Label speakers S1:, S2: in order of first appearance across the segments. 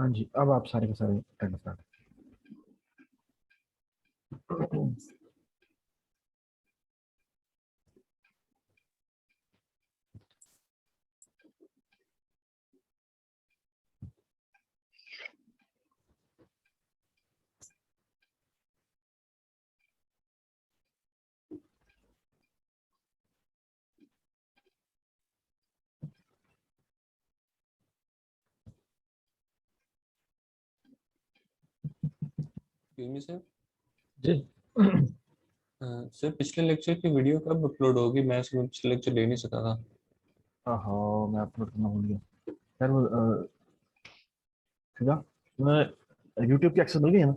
S1: हाँ जी, अब आप सारे के सारे करना स्टार्ट।
S2: यूमी सर,
S1: जी।
S2: सर पिछले लेक्चर की वीडियो कब अपलोड होगी? मैं इसमें पिछले लेक्चर ले नहीं सका था।
S1: हाँ, मैं अपलोड करना भूल गया यार। वो ठीक है, मैं यूट्यूब की एक्सेस मिल गई है ना।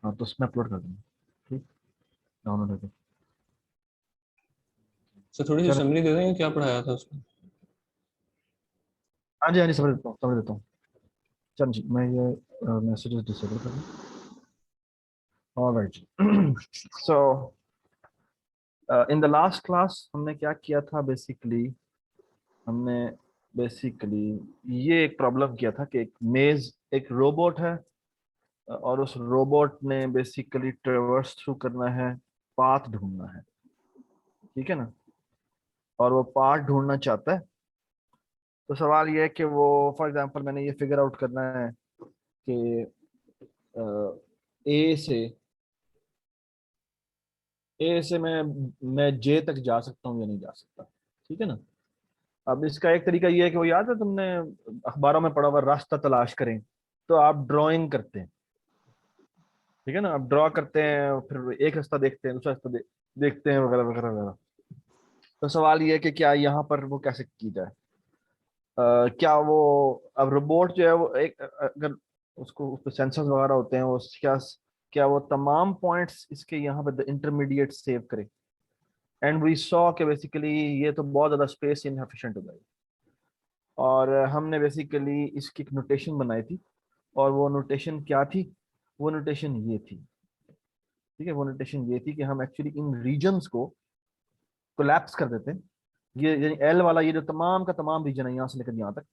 S1: हाँ, तो उसमें अपलोड कर दूँगा। ठीक, डाउनलोड करके।
S2: सर थोड़ी सी
S1: चलो।
S2: समरी दे देंगे क्या पढ़ाया था उसमें?
S1: हाँ जी, हाँ जी, समझ देता हूँ, समझ देता हूँ। चल जी, मैं ये मैसेजेस डिसेबल कर दूँ। Alright. So in the last class हमने क्या किया था बेसिकली। हमने बेसिकली ये एक प्रॉब्लम किया था कि एक मेज, एक रोबोट है, और उस रोबोट ने बेसिकली ट्रेवर्स थ्रू करना है, पाथ ढूंढना है। ठीक है ना। और वो पाथ ढूंढना चाहता है। तो सवाल ये है कि वो, फॉर एग्जांपल मैंने ये फिगर आउट करना है कि ए से मैं जे तक जा सकता हूँ या नहीं जा सकता। ठीक है ना। अब इसका एक तरीका ये है कि वो, याद है तुमने अखबारों में पढ़ा हुआ रास्ता तलाश करें, तो आप ड्राइंग करते हैं। ठीक है ना, आप ड्रॉ करते हैं, फिर एक रास्ता देखते हैं, दूसरा रास्ता देखते हैं, वगैरह वगैरह वगैरह। तो सवाल ये है कि क्या यहाँ पर वो कैसे की जाए। क्या वो, अब रोबोट जो है वो एक, अगर उसको उस पर सेंसर्स वगैरह होते हैं, वो क्या क्या वो तमाम पॉइंट्स इसके यहाँ पे इंटरमीडिएट सेव करे। एंड वी सॉ कि बेसिकली ये तो बहुत ज़्यादा स्पेस इनएफिशिएंट हो जाएगी। और हमने बेसिकली इसकी एक नोटेशन बनाई थी। और वो नोटेशन क्या थी? वो नोटेशन ये थी। ठीक है, वो नोटेशन ये थी कि हम एक्चुअली इन रीजन्स को कोलैप्स कर देते हैं। ये यानी एल वाला, ये जो तमाम का तमाम रीजन है यहाँ से लेकर यहाँ तक,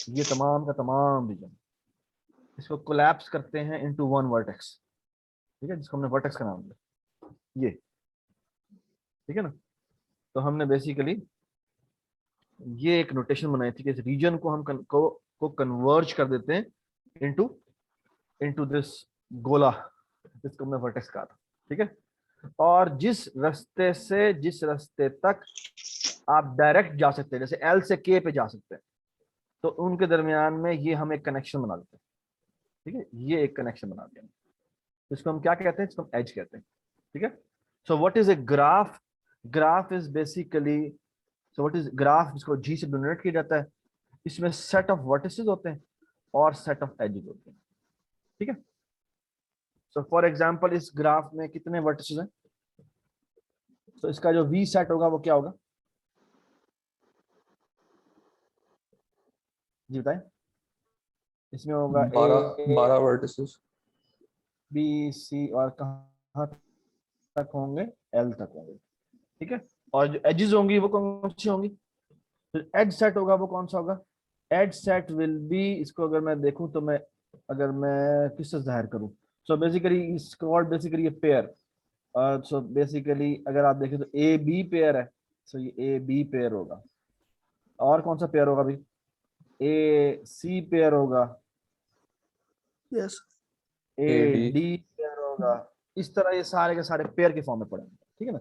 S1: ये तमाम का तमाम रीजन, इसको कोलैप्स करते हैं इनटू वन वर्टेक्स। ठीक है, जिसको हमने वर्टेक्स का नाम दिया ये। ठीक है ना। तो हमने बेसिकली ये एक नोटेशन बनाई थी कि इस रीजन को हम को कन्वर्ज कर देते हैं इनटू इनटू दिस गोला, जिसको हमने वर्टेक्स कहा था। ठीक है। और जिस रास्ते तक आप डायरेक्ट जा सकते हैं, जैसे एल से के पे जा सकते हैं, तो उनके दरमियान में ये हम एक कनेक्शन बना देते हैं। ठीक है, ये एक कनेक्शन बना दिया। इसको हम क्या कहते हैं? इसको हम एज कहते हैं। ठीक है। So what is a graph? Graph is basically, so what is graph, जिसको जी से डिनोट किया जाता है। इसमें सेट ऑफ वर्टिसेस होते हैं और सेट ऑफ एजेस होते हैं। ठीक है। सो फॉर एग्जांपल इस ग्राफ में कितने वर्टिसेस हैं? तो इसका जो वी सेट होगा वो क्या होगा? जी बताएं। इसमें होगा
S2: बारह
S1: ए,
S2: 12 वर्टिसेस।
S1: बी, सी, और कहाँ तक होंगे? एल तक होंगे। ठीक है। और जो एजेस होंगी वो कौन सी होंगी? फिर एज सेट होगा वो कौन सा होगा? एज सेट विल बी, इसको अगर मैं देखूं तो मैं, अगर मैं किससे जाहिर करूं, so basically it's called basically a pair. So basically अगर आप देखें तो ए बी पेयर है। सो ये ए बी पेयर होगा। और कौन सा पेयर होगा भाई? ए सी पेयर होगा।
S2: Yes. A
S1: A
S2: D.
S1: D pair होगा। इस तरह ये सारे के सारे पेयर के फॉर्म में पड़ेंगे। ठीक है ना।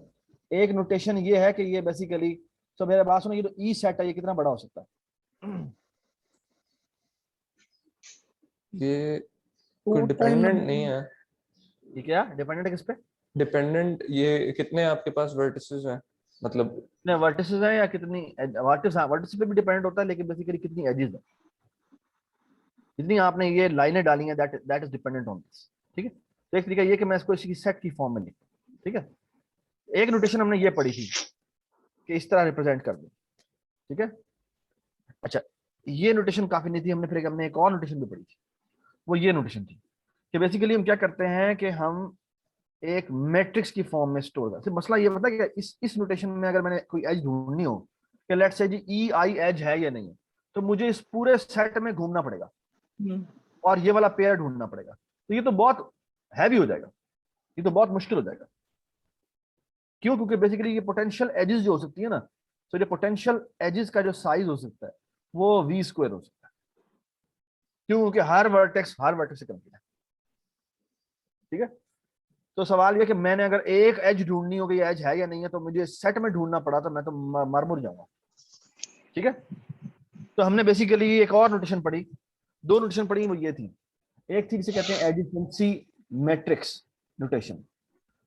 S1: एक नोटेशन ये है कि ये बेसिकली, तो मेरे बात सुनो, ये जो ई सेट है ये कितना बड़ा हो सकता है?
S2: ये कोई
S1: तो टाइम
S2: डिपेंडेंट नहीं
S1: लंबी,
S2: है।
S1: ये क्या डिपेंडेंट है किस पे?
S2: डिपेंडेंट, ये कितने आपके पास वर्टिसेस हैं मतलब?
S1: कितने वर्टिसेस हैं या कितनी वर्टिस? हाँ, वर्टिस पे भी डिपेंड होता है, लेकिन बेसिकली कितनी एजेस है, जितनी आपने ये लाइनें डाली हैं, that is dependent on this. ठीक है। तो एक तरीका ये कि मैं इसको इसी सेट की फॉर्म में लिखूं। ठीक है। एक नोटेशन हमने ये पढ़ी थी कि इस तरह रिप्रेजेंट कर दो। ठीक है। अच्छा, ये नोटेशन काफी नहीं थी, हमने एक और नोटेशन भी पढ़ी थी। वो ये नोटेशन थी कि बेसिकली हम क्या करते हैं कि हम एक मैट्रिक्स की फॉर्म में स्टोर करते हैं। मसला ये बता कि इस नोटेशन में अगर मैंने कोई एज ढूंढनी हो कि let's say ji E I as है या नहीं है, तो मुझे इस पूरे सेट में घूमना पड़ेगा। और ये वाला पेयर ढूंढना पड़ेगा। तो ये तो बहुत हैवी हो जाएगा, ये तो बहुत मुश्किल हो जाएगा। क्यों? क्योंकि बेसिकली ये पोटेंशियल एजेस जो हो सकती है ना, तो ये पोटेंशियल एजेस का जो साइज हो सकता है वो वी स्क्वायर हो सकता है। क्यों? क्योंकि हर वर्टेक्स से कनेक्टेड है। ठीक है, तो सवाल ये कि मैंने अगर एक एज ढूंढनी हो कि ये एज है या नहीं है, तो मुझे सेट में ढूंढना पड़ा, तो मैं तो मर मुर जाऊंगा। ठीक है, तो हमने बेसिकली एक और नोटेशन पढ़ी, दो नोटेशन पढ़ी, वो ये थी। एक थी जिसे कहते हैं एडिजेंसी मैट्रिक्स नोटेशन।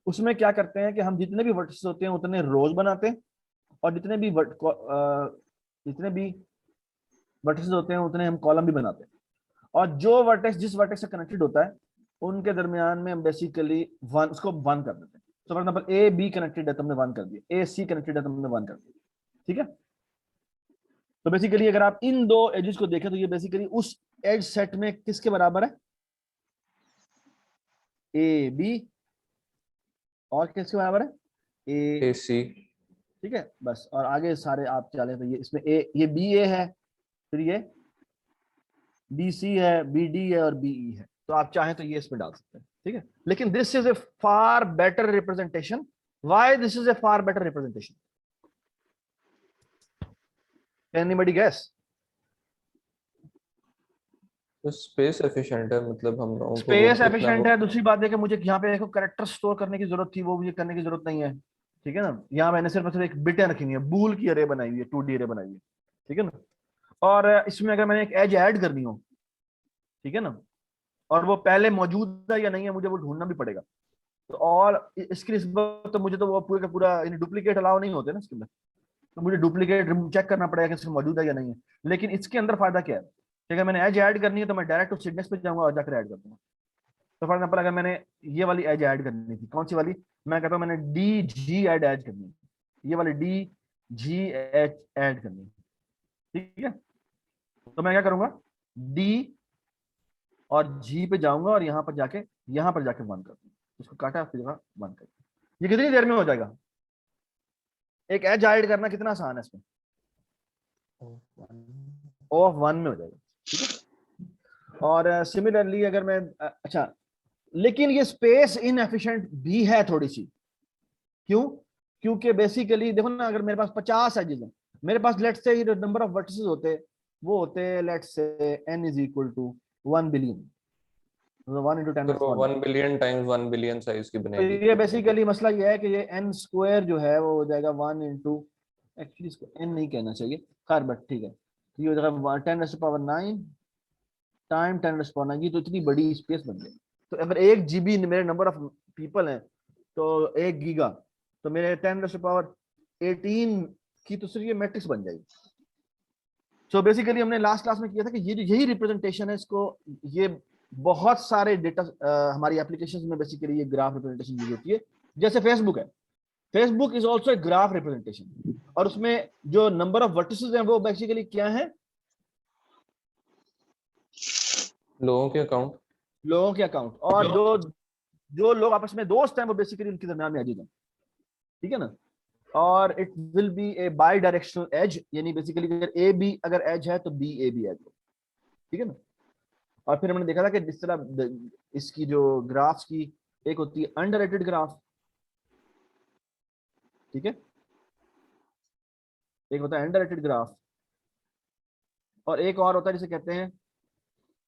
S1: उसमें क्या करते हैं कि हम जितने भी वर्टिसेस होते हैं उतने रोज बनाते हैं, और जितने भी वर्टिसेस होते हैं उतने हम कॉलम भी बनाते हैं। और जो वर्टेक्स जिस वर्टेक्स से कनेक्टेड होता है उनके दरमियान में हम बेसिकली उसको वन कर देते हैं। तो for example A be connected है तो हमने वन कर दिया, ए सी कनेक्टेड है तो हमने वन कर दिया। ठीक है, तो बेसिकली अगर आप इन दो एजेस को देखें तो ये बेसिकली उस एज सेट में किसके बराबर है? ए बी, और किसके बराबर है? ए।
S2: AC।
S1: ठीक है, बस। और आगे सारे आप चले तो ये इसमें ए, ये बी ए है, फिर ये बी सी है, बी डी है, और बी ई है। तो आप चाहें तो ये इसमें डाल सकते हैं। ठीक है, लेकिन this is a far better representation. Why this is a far better representation? Anybody gas?
S2: तो स्पेस एफिशिएंट है, मतलब हम लोगों को वो
S1: स्पेस
S2: इतना
S1: एफिशिएंट
S2: वो।
S1: है। दूसरी बात है कि मुझे यहाँ पे देखो कैरेक्टर स्टोर करने की जरूरत थी, वो मुझे करने की जरूरत नहीं है। ठीक है ना, यहाँ मैंने सिर्फ एक बिटें रखी हुई है, बूल की अरे बनाई हुई है, 2D अरे बनाई हुई है। ठीक है ना, और इसमें अगर मैंने एक एज ऐड करनी हो, ठीक है ना, और वो पहले मौजूद है या नहीं है मुझे वो ढूंढना भी पड़ेगा। तो और इसकी निस्बत तो मुझे तो वो पूरे का पूरा डुप्लीकेट अलाउ नहीं होते ना इसके अंदर, तो मुझे डुप्लीकेट चेक करना पड़ेगा कि इसमें मौजूद है या नहीं है। लेकिन इसके अंदर फायदा क्या है कि अगर मैंने एज ऐड करनी है तो मैं डायरेक्ट उस सिग्नेस पे जाऊंगा और जाकर ऐड कर दूंगा। तो फॉर एग्जाम्पल अगर मैंने ये वाली एज ऐड करनी थी, कौन सी वाली? मैं कहता हूँ मैंने डी जी ऐड करनी है, ये वाली डी जी एच ऐड करनी है। ठीक है, तो मैं क्या करूंगा? डी और जी पे जाऊंगा और यहाँ पर जाके वन कर दूंगा, इसको काटा फिर वन कर। ये कितनी देर में हो जाएगा? एक एज ऐड करना कितना आसान है इसमें? ऑफ वन में हो जाएगा। ठीक है, और सिमिलरली अगर मैं अच्छा, लेकिन ये स्पेस इनएफिशिएंट भी है थोड़ी सी। क्यों? क्योंकि बेसिकली देखो ना, अगर मेरे पास 50 एजेस हैं, मेरे पास let's say number of vertices होते, वो होते let's say n is equal to 1 billion, 1 into 10
S2: फिर
S1: raised
S2: वो
S1: to 9।
S2: 1 billion times 1 billion size की
S1: तो
S2: बनेगी।
S1: ये बेसिकली मसला ये है कि ये n स्क्वायर जो है वो हो जाएगा 1 इंटू, एक्चुअली इसको n नहीं कहना चाहिए, खैर बट ठीक है, तो ये हो जाएगा 10⁻⁹ टाइम 10⁻⁹ ये तो इतनी बड़ी स्पेस बन गई। तो अगर 1 GB मेरे नंबर ऑफ पीपल हैं तो 1 गीगा, तो मेरे 10⁻18 की तो सिर्फ ये मैट्रिक्स बन जाएगी। सो बेसिकली हमने लास्ट क्लास में किया था कि ये यही रिप्रेजेंटेशन है, इसको ये बहुत सारे डेटा हमारी एप्लीकेशंस में बेसिकली ये ग्राफ रिप्रेजेंटेशन यूज होती है। जैसे फेसबुक है, Facebook is also a graph representation, और उसमें जो नंबर ऑफ वर्टिसेस हैं वो बेसिकली क्या है?
S2: लोगों के अकाउंट।
S1: लोगों के अकाउंट, और जो जो लोग आपस में दोस्त हैं वो बेसिकली उनके दरमियान में एजेज हैं। ठीक है ना, और it will be a bidirectional edge, यानी बेसिकली अगर ए बी अगर एज है तो बी ए बी एज हो। ठीक है ना, और फिर हमने देखा था कि जिस तरह इसकी जो ग्राफ्स की एक होती है अंडररेटेड ग्राफ, ठीक है, एक होता है अंडररेटेड ग्राफ, और एक और होता है जिसे कहते हैं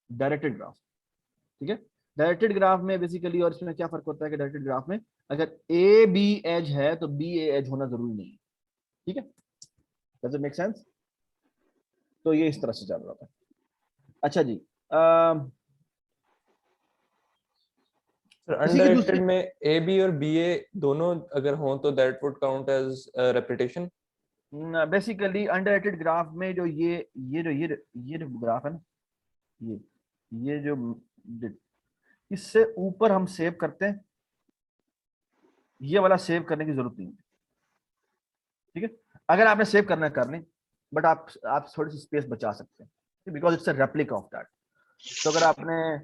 S1: डायरेक्टेड ग्राफ। ठीक है, डायरेक्टेड ग्राफ में बेसिकली, और इसमें क्या फर्क होता है कि डायरेक्टेड ग्राफ में अगर ए बी एज है तो बी ए एज होना जरूरी नहीं है। ठीक है, डज इट मेक सेंस? तो ये इस तरह से चल रहा था। अच्छा जी, इसी की
S2: अनडायरेक्टेड
S1: दूसरी,
S2: में AB और BA दोनों अगर हों तो that would count as repetition.
S1: Basically undirected graph में जो ये जो ग्राफ है ना, ये ये जो इससे ऊपर हम सेव करते हैं, ये वाला सेव करने की जरूरत नहीं है। ठीक है, अगर आपने सेव करना है कर लें, बट आप थोड़ी सी स्पेस बचा सकते हैं because it's a replica of that. तो अगर आपने,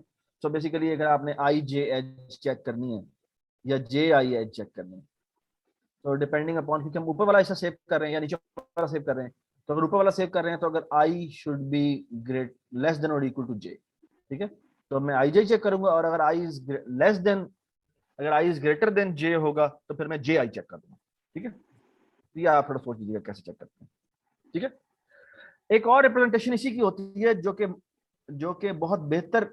S1: तो बेसिकली अगर आपने आई जे एज चेक करनी है या जे आई एज चेक करनी है, तो डिपेंडिंग अपॉन, क्योंकि हम ऊपर वाला ऐसा सेव कर रहे हैं या नीचे वाला सेव कर रहे हैं, तो अगर ऊपर वाला सेव कर रहे हैं तो अगर I should be great less than और इक्वल टू जे, ठीक है, तो मैं आई जे चेक करूंगा, और अगर आई इज लेस देन, अगर आई इज ग्रेटर देन जे होगा तो फिर मैं जे आई चेक कर दूंगा। ठीक है, तो ये आप थोड़ा सोच लीजिएगा कैसे चेक करते हैं। ठीक है, एक और रिप्रेजेंटेशन इसी की होती है जो कि बहुत बेहतर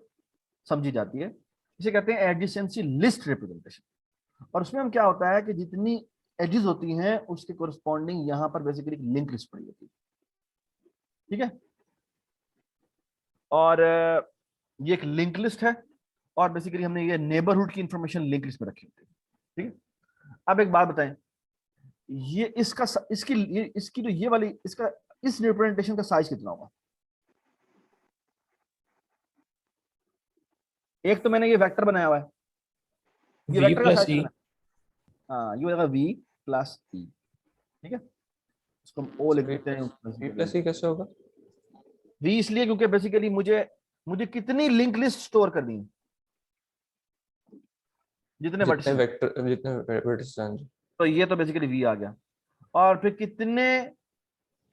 S1: समझी जाती है, इसे कहते हैं एडजेसेंसी लिस्ट रिप्रेजेंटेशन। और उसमें हम क्या होता है कि जितनी एजेस होती हैं उसके कोरस्पॉन्डिंग यहां पर बेसिकली लिंक लिस्ट पड़ी होती है। ठीक है, और ये एक लिंक लिस्ट है, और बेसिकली हमने ये नेबरहुड की इंफॉर्मेशन लिंक लिस्ट में रखी होती है। ठीक है, अब एक बात बताएं, ये इसका इसकी जो ये वाली इसका इस रिप्रेजेंटेशन का साइज कितना होगा? एक तो मैंने ये वेक्टर बनाया हुआ है, ये
S2: V
S1: वेक्टर का
S2: प्लस
S1: साइज
S2: E।
S1: कितना है? हाँ, ये हो जाएगा v प्लस e। ठीक है, इसको हम o लिख देते हैं
S2: V प्लस E कैसे होगा?
S1: v इसलिए क्योंकि बेसिकली मुझे मुझे कितनी लिंक लिस्ट स्टोर करनी है, जितने
S2: जितने
S1: वर्टिसेस,
S2: वेक्टर, जितने वर्टिसेस हैं जी।
S1: तो ये तो बेसिकली v आ गया। और फिर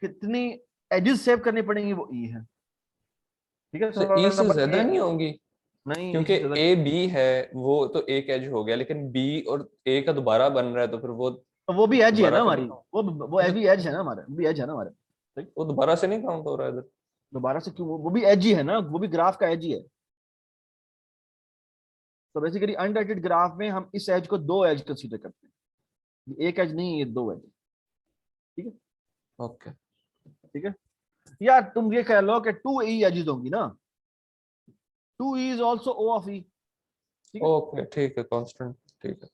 S1: कितनी एजेस सेव करनी पड़ेंगी, वो e है। ठीक है,
S2: तो
S1: तो
S2: E से
S1: नंबर
S2: ज्यादा
S1: ए,
S2: नहीं होगी?
S1: नहीं
S2: क्योंकि
S1: इसी से
S2: A B है, वो तो एक एज हो गया, लेकिन B और A का दोबारा बन रहा है, तो फिर वो
S1: तो वो भी एज ही है
S2: दोबारा
S1: ना
S2: से
S1: हमारी, वो
S2: अच्छा,
S1: भी एज है ना हमारे, वो भी एज है ना हमारे। ठीक?
S2: वो दोबारा से नहीं काउंट हो रहा है इधर।
S1: दोबारा से क्यों? वो भी एज ही है ना, वो भी ग्राफ का एज ही है। तो बेसिकली अनडाइटेड ग्राफ में हम इस एज को दो एज कंसीडर करते हैं, ये एक एज नहीं, ये दो एज। ठीक है,
S2: ओके
S1: ठीक है, यार तुम ये कह लो कि टू ई एजेस होंगी ना, two E is also O of E. ठीक है,
S2: ओके, ठीक है, कांस्टेंट, ठीक है।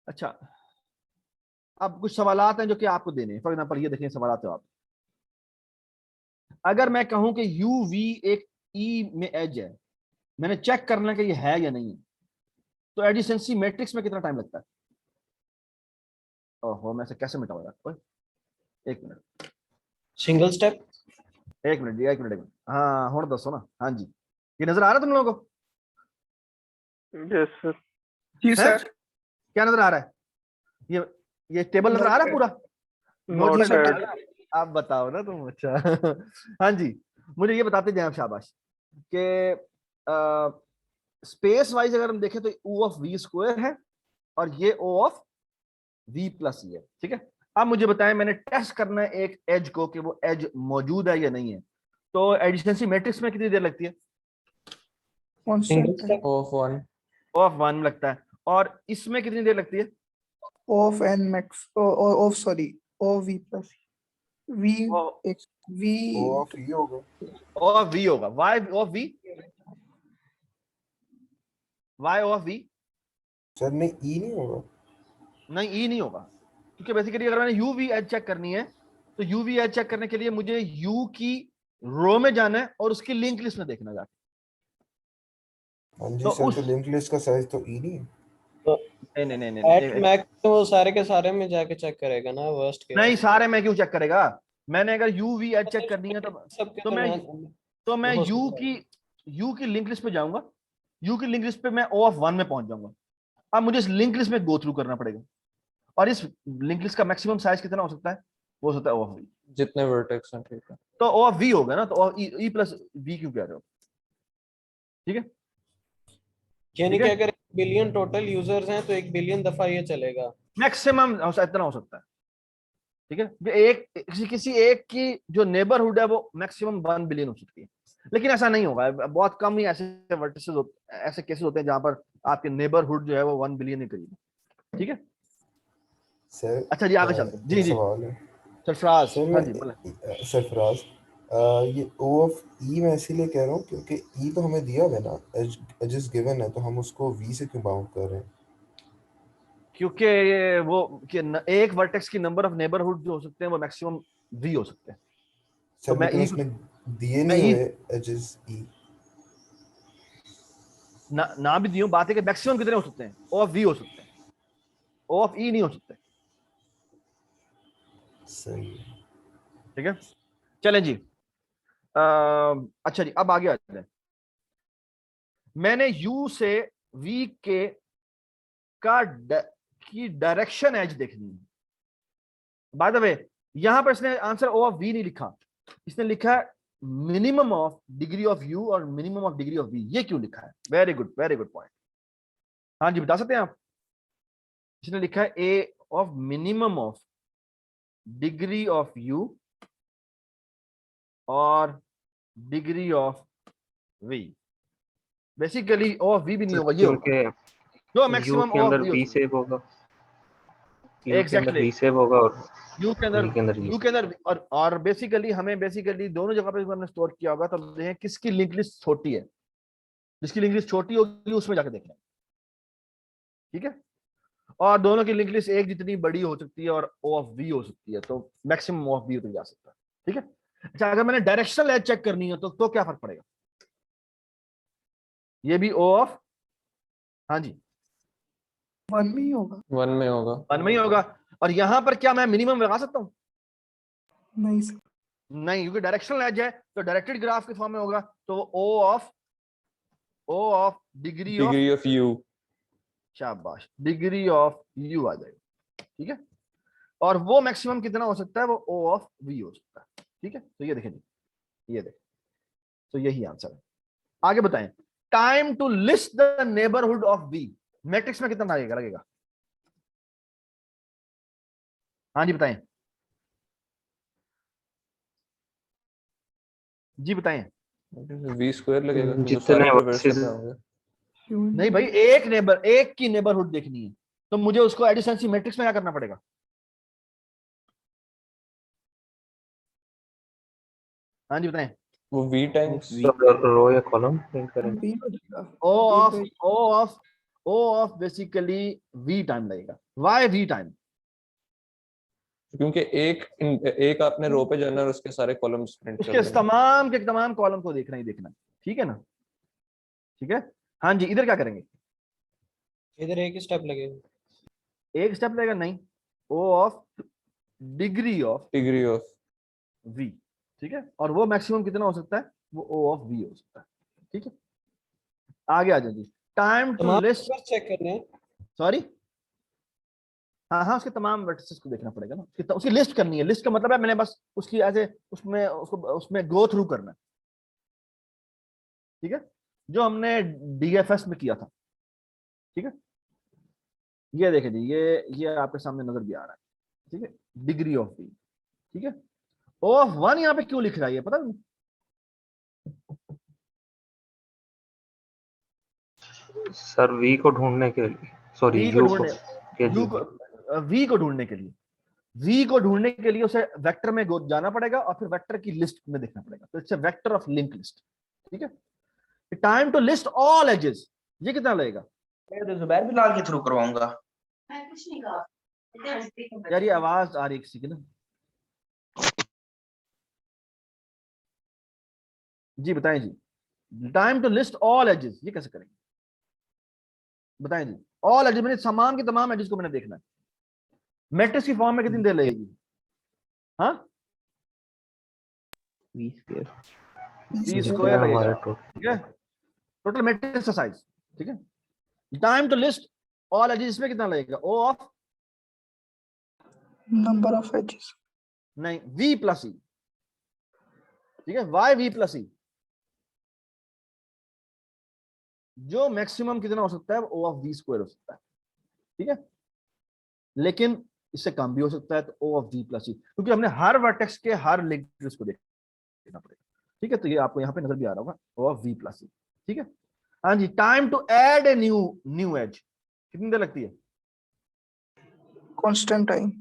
S1: अच्छा, अब कुछ सवालात हैं जो कि आपको देने हैं। फॉर एग्जाम्पल ये देखें सवालात है आप, अगर मैं कहूं कि यू वी एक ई में एज है, मैंने चेक करना कि ये है या नहीं है, तो एडिशेंसी मैट्रिक्स में कितना टाइम लगता है? ओहो, मैं इसे कैसे मिटाऊंगा? ओए, एक मिनट,
S3: सिंगल स्टेप।
S1: एक मिनट जी, एक मिनट, एक मिनट। हाँ हुण दसो ना। हाँ जी, ये नजर आ रहा है तुम लोगों को?
S4: Yes sir. जी
S1: है,
S4: सर।
S1: क्या नजर आ रहा है? ये टेबल नजर आ रहा है पूरा? नोट
S4: नोट
S1: में
S4: सर।
S1: करके आप बताओ ना तुम। अच्छा हाँ जी, मुझे ये बताते जाए आप, शाबाश, कि स्पेस वाइज अगर हम देखें तो ओ ऑफ वी स्क्वायर है, और ये ओ ऑफ वी प्लस ई है। ठीक है, अब मुझे बताएं, मैंने टेस्ट करना है एक एज को कि वो एज मौजूद है या नहीं है, तो एडिशनेंसी मैट्रिक्स में कितनी देर लगती है?
S3: Single step.
S2: Of one.
S1: O of one लगता है, और इसमें कितनी देर लगती है?
S5: of n max of sorry of v plus v
S1: ओ
S5: एक v
S4: ऑफ ई होगा।
S1: ऑफ वी होगा, Y of V, Y of V,
S4: sir नहीं ई नहीं होगा।
S1: नहीं ई नहीं होगा, क्योंकि बेसिकली अगर मैंने यू वी एच चेक करनी है, तो यू वी एच चेक करने के लिए मुझे यू की रो में जाना है और उसकी लिंक लिस्ट में देखना जाके।
S4: हाँ जी
S1: तो
S4: सर,
S1: उस
S4: तो लिंक लिस्ट का साइज तो ई नहीं है।
S1: नहीं नहीं नहीं
S3: एट
S1: नहीं,
S3: मैक्स तो वो सारे के सारे में जाके चेक करेगा ना, वर्स्ट के
S1: नहीं सारे में क्यों चेक करेगा? मैंने अगर यू वी एच चेक करनी है
S3: सबके
S1: तो
S3: तो
S1: मैं
S3: ना
S1: तो मैं
S3: हो सकता है।
S1: यू की लिंक लिस्ट पे जाऊंगा, यू की लिंक लिस्ट पे मैं ओ ऑफ वन में पहुंच जाऊंगा। अब मुझे इस लिंक लिस्ट में गो थ्रू करना पड़ेगा, और इस लिंक लिस्ट का मैक्सिमम साइज कितना हो सकता है? वो हो सकता है ओ ऑफ वी।
S2: जितने वर्टेक्स हैं, ठीक है।
S1: तो ओ ऑफ वी होगा ना, तो ई प्लस वी क्यों कह रहे हो? ठीक है,
S3: यानी
S1: ठीक
S3: कि
S1: है,
S3: अगर 1 बिलियन टोटल यूजर्स हैं तो 1 बिलियन दफा ये चलेगा।
S1: मैक्सिमम इतना हो सकता है। ठीक है, जो एक किसी एक की जो नेबरहुड है वो मैक्सिमम 1 बिलियन हो सकती है, लेकिन ऐसा नहीं होगा, बहुत कम ही ऐसे वर्टिसेस ऐसे केसेस होते हैं जहां पर आपके नेबरहुड जो है वो 1 बिलियन के करीब है। ठीक है,
S4: सर
S1: अच्छा जी आगे चलते हैं। जी
S4: एक
S1: जी
S4: सवाल है
S1: सरफराज,
S4: सर।
S1: हाँ
S4: मैं
S1: जी बोले।
S4: सरफराज, ये ओ ऑफ ई मैं इसीलिए कह रहा हूँ क्योंकि ई तो हमें दिया हुआ है ना, एजेस गिवन है, तो हम उसको वी से क्यों बाउंड कर रहे हैं?
S1: क्योंकि ये वो कि एक वर्टेक्स की नंबर ऑफ नेबरहुड जो हो सकते हैं वो मैक्सिमम वी हो सकते हैं। तो
S4: सर लेकिन उसमें दिए
S1: मैं
S4: नहीं
S1: ई
S4: हुए एजेस ई।
S1: ना भी दियो, बात है कि मैक्सिमम कितने हो सकते हैं? ओ ऑफ वी हो सकते हैं, ओ ऑफ ई नहीं हो सकते।
S4: सही।
S1: ठीक है, चलें जी। अच्छा जी, अब आगे आते हैं। मैंने यू से वी के की डायरेक्शन एज देखनी है। बाय द वे, यहां पर इसने आंसर ओ ऑफ वी नहीं लिखा, इसने लिखा minimum of degree of u और minimum of degree of we, ये क्यों लिखा है? Very good point. हाँ जी, बता सकते हैं आप? इसने लिखा है a of minimum of degree of u और degree of v. Basically O of v भी नहीं होगा, ये होगा
S6: क्योंकि
S1: जो
S6: यू
S1: मैक्सिमम
S6: के
S1: ओ ऑफ
S6: अंदर
S1: वी हो
S6: वी
S1: सकता है।
S6: सेव होगा, यू के अंदर
S1: एग्जैक्टली,
S6: वी सेव होगा और
S1: यू के
S6: वी के अंदर
S1: अंदर यू के अंदर और बेसिकली हमें बेसिकली दोनों जगह पे हमने स्टोर किया होगा, तो देखें किसकी लिंक लिस्ट छोटी है। जिसकी लिंक लिस्ट छोटी होगी उसमें जाके देखना, ठीक है। और दोनों की लिंक लिस्ट एक जितनी बड़ी हो सकती है और ओ ऑफ वी हो सकती है, तो मैक्सिमम ऑफ वी तक जा सकता है, ठीक है। अच्छा, अगर मैंने डायरेक्शनल एज चेक करनी है तो क्या फर्क पड़ेगा? ये भी ओ ऑफ, हाँ जी,
S5: 1 में ही होगा।
S2: 1 में होगा।
S1: 1 में ही होगा। और यहां पर क्या मैं मिनिमम लगा सकता हूं?
S5: नहीं सर,
S1: नहीं, क्योंकि डायरेक्शनल एज है तो डायरेक्टेड ग्राफ के फॉर्म में होगा, तो O of degree of,
S2: degree of u.
S1: शाबाश, डिग्री ऑफ यू आ जाएगा, ठीक है। और वो मैक्सिमम कितना हो सकता है? वो ओ ऑफ वी हो सकता है, ठीक है। तो ये देखें जी, ये देखें, तो यही आंसर है। आगे बताएं, time to list the neighbourhood of V matrix में कितना लगेगा? हाँ जी बताएं, जी बताएं।
S2: वी स्क्वायर लगेगा क्योंकि
S6: जितने
S2: सारे रिवर्स
S6: वर्सेस
S2: करने होंगे।
S1: नहीं भाई, एक की नेबरहुड देखनी है तो मुझे उसको एडिशनसी मैट्रिक्स में क्या करना पड़ेगा? हाँ जी बताएं।
S2: वो वी टाइम्स
S6: रो या कॉलम प्रिंट करें।
S5: B बनेगा।
S1: O of basically V time लगेगा। Y V time?
S2: क्योंकि एक आपने रो पे जाना है और उसके सारे कॉलम्स प्रिंट कर
S1: उसके
S2: देना।
S1: तमाम के तमाम कॉलम को देखना ही देखना, ठीक है ना, ठीक है। हाँ जी, इधर क्या करेंगे?
S3: इधर एक ही स्टेप लगेगा।
S1: एक स्टेप लगेगा? नहीं, O of degree of
S2: degree of
S1: v, ठीक है। और वो मैक्सिमम कितना हो सकता है? वो ओ ऑफ वी हो सकता है, ठीक है। आगे आ जाइए, टाइम टू
S3: तमाम
S1: लिस्ट,
S3: चेक करने हैं।
S1: सॉरी, हाँ उसके तमाम वर्टिसेस को देखना पड़ेगा ना, उसकी लिस्ट करनी है। लिस्ट का मतलब है मैंने बस उसकी ऐसे उसमें गो थ्रू करना है, ठीक है, जो हमने डीएफएस में किया था, ठीक है। ये देखें जी, ये आपके सामने नजर भी आ रहा है, ठीक है, डिग्री ऑफ वी, ठीक है। ओ ऑफ 1 यहाँ पे क्यों लिख रहा है, ये पता नहीं?
S6: सर वी को ढूंढने के लिए, सॉरी
S1: वी को
S6: यू
S1: ढूंढने, वी को ढूंढने के लिए, वी को ढूंढने के लिए उसे वेक्टर में जाना पड़ेगा और फिर वेक्टर की लिस्ट में देखना पड़ेगा, तो it's a vector of link list, ठीक है। Time to list all edges, ये कितना लगेगा?
S7: मैं तो जुबैर बिलाल के थ्रू करवाऊंगा।
S8: मैं कुछ नहीं कहा
S1: यार ये आवाज आ रही है किसी की ना, जी बताएं जी। Time to list all edges, ये कैसे करेंगे बताएं जी? ऑल एजेस मैंने तमाम के तमाम एजेस को मैंने देखना है। मैट्रिक्स की फॉर्म में कितनी देर लगेगी? हाँ,
S6: वी स्क्वायर
S1: वी स्क्वायर लगेगा,
S6: हमारा
S1: ठीक है, टोटल मैट्रिक्स का साइज, ठीक है। Time to list all edges, इसमें कितना लगेगा? O of,
S5: number of edges.
S1: नहीं, वी प्लस ई, ठीक है, वाई वी प्लस ई, जो मैक्सिमम कितना हो सकता है? ओ ऑफ वी स्क्वायर हो सकता है, ठीक है। लेकिन इससे कम भी हो सकता है, तो ओ ऑफ वी प्लस ई, क्योंकि हमने हर वर्टेक्स के हर लिंक को देखना पड़ेगा, ठीक है। तो ये आपको यहाँ पे नजर भी आ रहा होगा, ओ ऑफ वी प्लस ई, ठीक है। हाँ जी, time to add a new edge, कितनी देर लगती है?
S5: Constant time.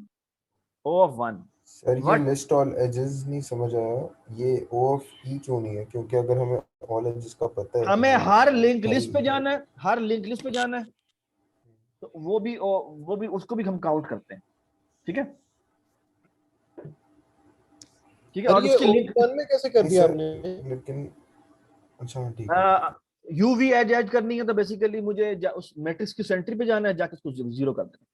S1: O of 1,
S4: sir ये
S1: What?
S4: लिस्ट ऑल एजेस नहीं समझ आया, ये ओ ऑफ ई क्यों नहीं है? क्योंकि अगर हमें ऑल एजेस का पता है तो
S1: हमें
S4: ये
S1: हर लिंक
S4: है
S1: लिस्ट
S4: ही
S1: पे
S4: है।
S1: जाना है, हर लिंक लिस्ट पे जाना है, तो वो भी उसको भी हम काउंट करते हैं, ठीक है, ठीक है।
S3: और
S1: और
S3: ये
S1: उसकी लिंक
S3: O1 में कैसे कर
S4: नहीं
S3: दिया
S4: सर,
S3: आपने?
S4: लेकिन अच्छा ठीक है।
S1: यूवी एज ऐड करनी है तो बेसिकली मुझे उस मैट्रिक्स की सेंट्री पे जाना है, जाके उसको जीरो कर देना।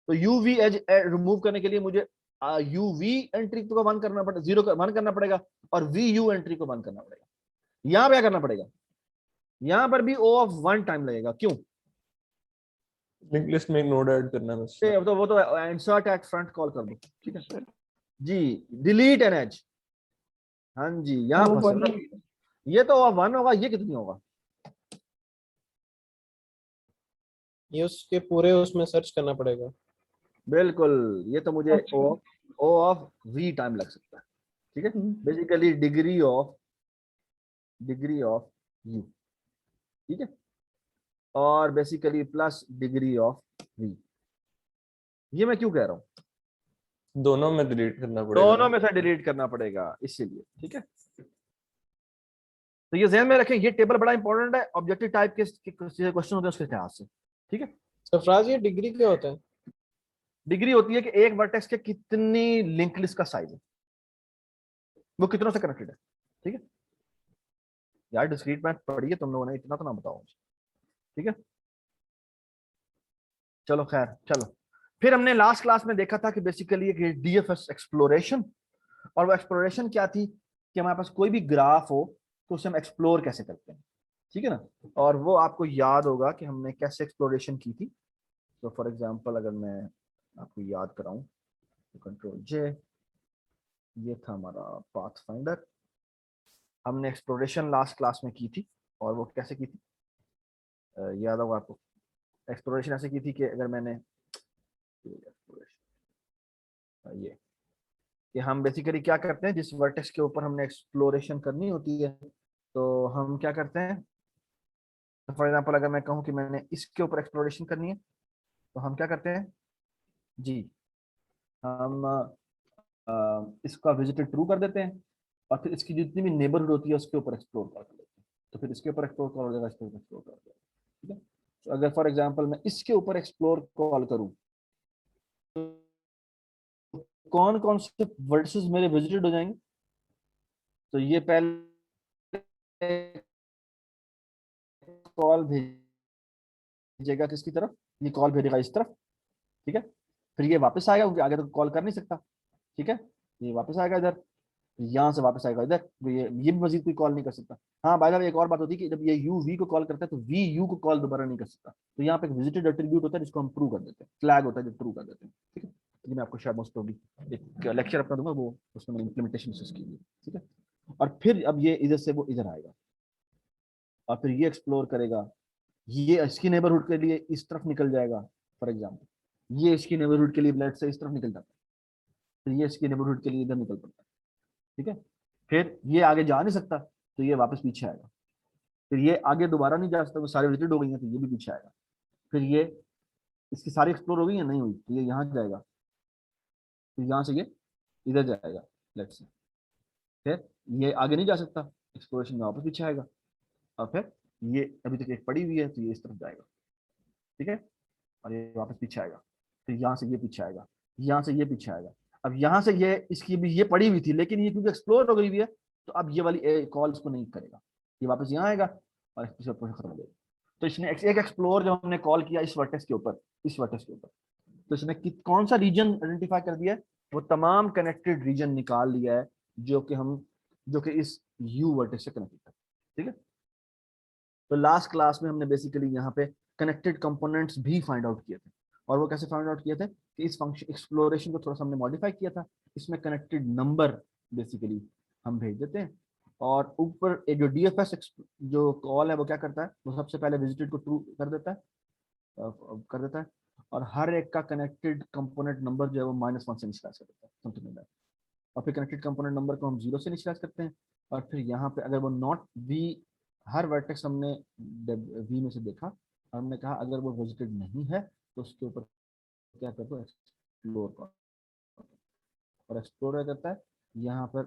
S1: तो यूवी एज रिमूव करने के लिए मुझे यूवी एंट्री को 1 करना पड़ेगा, 1 करना पड़ेगा, और वी यू एंट्री को 1 करना पड़ेगा। यहां पे क्या करना पड़ेगा? यहां पर भी ओ ऑफ 1 टाइम लगेगा, क्यों?
S2: लिंक लिस्ट में एक नोड ऐड करना है बस।
S1: तो वो तो इंसर्ट एट फ्रंट कॉल कर दो, ठीक है जी। डिलीट एन एज, हाँ जी, यहाँ
S5: वो
S1: फंसे
S5: वन
S1: मतलब ये तो 1 होगा, ये कितनी होगा?
S3: ये उसके पूरे उसमें सर्च करना पड़ेगा।
S1: बिल्कुल, ये तो मुझे
S5: अच्छा।
S1: ओ ऑफ वी टाइम लग सकता है। ठीक है, बेसिकली डिग्री ऑफ यू, ठीक है, और basically plus degree of we. ये मैं क्यों कह रहा हूँ?
S2: दोनों में डिलीट करना पड़ेगा
S1: दोनों
S2: ना।
S1: में से डिलीट करना पड़ेगा इसीलिए, ठीक है। तो ये ध्यान में रखें, ये टेबल बड़ा इंपॉर्टेंट है ऑब्जेक्टिव टाइप के क्वेश्चन होते हैं उसके लिहाज से, ठीक है।
S3: सरफराज ये डिग्री क्या होता है?
S1: डिग्री होती है कि एक वर्टेक्स के कितनी लिंक लिस्ट का साइज है, वो कितनों से कनेक्टेड है, ठीक है। यार डिस्क्रीट मैथ पढ़ी है तुम लोगों ने, इतना तो ना बताओ मुझे, ठीक है। चलो खैर, चलो फिर हमने लास्ट क्लास में देखा था कि बेसिकली एक डीएफएस एक्सप्लोरेशन, और वो एक्सप्लोरेशन क्या थी कि हमारे पास कोई भी ग्राफ हो तो उसे हम एक्सप्लोर कैसे करते हैं, ठीक है ना। और वो आपको याद होगा कि हमने कैसे एक्सप्लोरेशन की थी। तो फॉर एग्जांपल अगर मैं आपको याद कराऊं तो कंट्रोल जे, ये था हमारा पाथ फाइंडर, हमने एक्सप्लोरेशन लास्ट क्लास में की थी। और वो कैसे की थी याद होगा आपको। एक्सप्लोरेशन ऐसे की थी कि अगर मैंने ये कि हम बेसिकली क्या करते हैं, जिस वर्टेक्स के ऊपर हमने एक्सप्लोरेशन करनी होती है तो हम क्या करते हैं। फॉर एग्जांपल अगर मैं कहूँ कि मैंने इसके ऊपर एक्सप्लोरेशन करनी है तो हम क्या करते हैं जी, हम इसका विजिटर ट्रू कर देते हैं और फिर इसकी जितनी भी नेबरहुड होती है उसके ऊपर एक्सप्लोर कर लेते हैं। तो फिर इसके ऊपर एक्सप्लोर कर देगा, इसके ऊपर एक्सप्लोर कर देगा, ठीक है। तो अगर फॉर एग्जांपल मैं इसके ऊपर एक्सप्लोर कॉल करूं तो कौन कौन से वर्ड्स मेरे विजिटेड हो जाएंगे। तो ये पहले कॉल भेजेगा किसकी तरफ, ये कॉल भेजेगा इस तरफ, ठीक है। फिर ये वापस आएगा क्योंकि आगे तो कॉल कर नहीं सकता, ठीक है। ये वापस आएगा इधर, यहाँ से वापस आएगा इधर, तो ये भी मजीद कोई कॉल नहीं कर सकता। हाँ बाय द वे एक और बात होती है कि जब ये यू वी को कॉल करता है तो वी यू को कॉल दोबारा नहीं कर सकता। तो यहाँ पे एक विजिटेड एट्रीब्यूट होता है जिसको हम ट्रू कर देते हैं, फ्लैग होता है जो ट्रू कर देते हैं, ठीक है। ये मैं आपको शायद मोस्ट प्रोबब्ली एक लेक्चर अपना दूंगा, वो उसमें मैंने इंप्लीमेंटेशन की है, ठीक है। और फिर अब ये इधर से वो इधर आएगा और फिर ये एक्सप्लोर करेगा, ये इसकी नेबरहुड के लिए इस तरफ निकल जाएगा। फॉर एग्जाम्पल ये इसकी नेबरहुड के लिए ब्लड से इस तरफ निकल जाता है, फिर ये इसकी नेबरहुड के लिए इधर निकल पड़ता है, ठीक है। फिर ये आगे जा नहीं सकता तो ये वापस पीछे आएगा, फिर ये आगे दोबारा नहीं जा सकता, वो सारे विजिटेड हो गई हैं तो ये भी पीछे आएगा। फिर ये इसकी सारी एक्सप्लोर हो गई है नहीं हुई तो ये यहाँ जाएगा, फिर यहाँ से ये इधर जाएगा लेट्स से, फिर ये आगे नहीं जा सकता, एक्सप्लोरेशन में वापस पीछे आएगा। और फिर ये अभी तक एक पड़ी हुई है तो ये इस तरफ जाएगा, ठीक है, और ये वापस पीछे आएगा। फिर यहाँ से ये पीछे आएगा, यहाँ से ये पीछे आएगा। अब यहाँ से ये इसकी भी ये पड़ी हुई थी लेकिन ये क्योंकि एक्सप्लोर हो गई हुई है तो अब ये वाली कॉल इसको नहीं करेगा, ये वापस यहाँ आएगा और एक्सप्लोर खत्म हो जाएगा। तो इसने एक एक्सप्लोर जब हमने कॉल किया इस वर्टेक्स के ऊपर, इस वर्टेक्स के ऊपर, तो इसने कौन सा रीजन आइडेंटिफाई कर दिया है, वो तमाम कनेक्टेड रीजन निकाल लिया है जो कि इस यू वर्टेक्स से कनेक्टेड है, ठीक है। तो लास्ट क्लास में हमने बेसिकली यहाँ पे कनेक्टेड कंपोनेंट्स भी फाइंड आउट किए थे। और वो कैसे फाइंड आउट किए थे कि इस फंक्शन एक्सप्लोरेशन को थोड़ा सा हमने मॉडिफाई किया था, इसमें कनेक्टेड नंबर बेसिकली हम भेज देते हैं और ऊपर एक जो डीएफएस जो कॉल है वो क्या करता है, वो सबसे पहले विजिटेड को ट्रू कर देता है और हर एक का कनेक्टेड कंपोनेंट नंबर जो है वो -1 से इनिशियलाइज कर देता है, समथिंग लाइक दैट। और फिर कनेक्टेड कंपोनेंट नंबर को हम 0 से इनिशियलाइज करते हैं और फिर यहाँ पे अगर वो नॉट वी, हर वर्टेक्स हमने वी में से देखा और हमने कहा अगर वो विजिटेड नहीं है तो उसके ऊपर क्या करते हैं, एक्सप्लोर कर, और एक्सप्लोर करता है यहाँ पर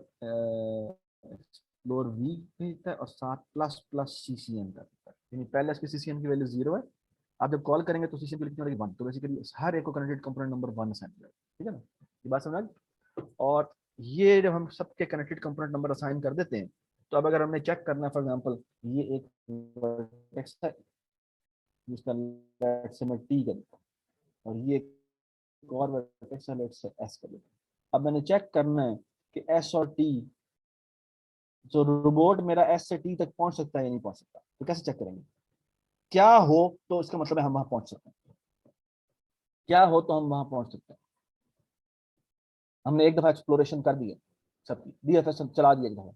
S1: एक्सप्लोर वी भेजता है और साथ प्लस प्लस सीसीएन करता है, यानी पहले इसकी सीसीएन की वैल्यू 0 है, आप जब कॉल करेंगे तो सीसीएन की वैल्यू कितनी होगी 1, तो बेसिकली हर एक को कनेक्टेड कंपोनेंट नंबर 1 असाइन करेगा, ठीक है ना, ये बात समझ। और ये जब हम सबके कनेक्टेड कंपोनेंट नंबर असाइन कर देते हैं तो अब अगर हमने चेक करना है फॉर एग्जांपल ये एक वर्टेक्स है जिसका लेट्स से मैं टी कर देता हूं और ये एक और वर्टेक्स है लेट्स से एस कर देता हूं। अब मैंने चेक करना है कि एस और टी, जो रोबोट मेरा एस से टी तक पहुंच सकता है या नहीं पहुंच सकता, तो कैसे चेक करेंगे, क्या हो तो इसका मतलब है हम वहां पहुंच सकते हैं, क्या हो तो हम वहां पहुंच सकते हैं। हमने एक दफा एक्सप्लोरेशन कर दिया सबकी डीएफएस चला दिया एक दफा,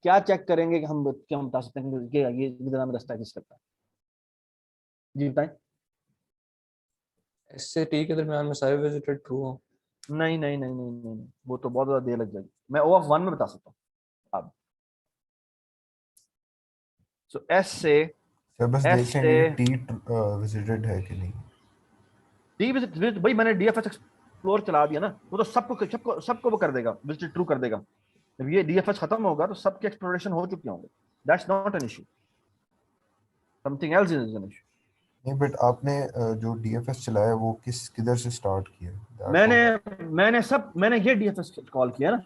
S1: क्या चेक करेंगे कि हम क्या बता सकते हैं कि ये विजडम में रास्ता एग्जिस्ट करता है? जी बताएं।
S2: एस से टी के दरमियान में सारे विजिटेड ट्रू हो।
S1: नहीं नहीं नहीं नहीं नहीं नहीं, वो तो बहुत ज्यादा देर लग जाएगी। मैं ओ ऑफ 1 में बता सकता हूँ अब। सो एस से
S4: सर बस
S1: एस
S4: देख
S1: से
S4: लेंगे टी विजिटेड है कि नहीं।
S1: डी विजिट भाई, मैंने डीएफएस एक्सप्लोर चला दिया ना, वो तो सबको सबको सबको वो कर देगा, विजिट ट्रू कर देगा। जब ये डीएफएस खत्म होगा तो सबके एक्सप्लोरेशन हो चुके होंगे। That's not an issue, something else is an issue.
S4: नहीं बट आपने जो डीएफएस चलाया वो किधर से स्टार्ट किया? That one.
S1: मैंने ये डीएफएस कॉल किया ना,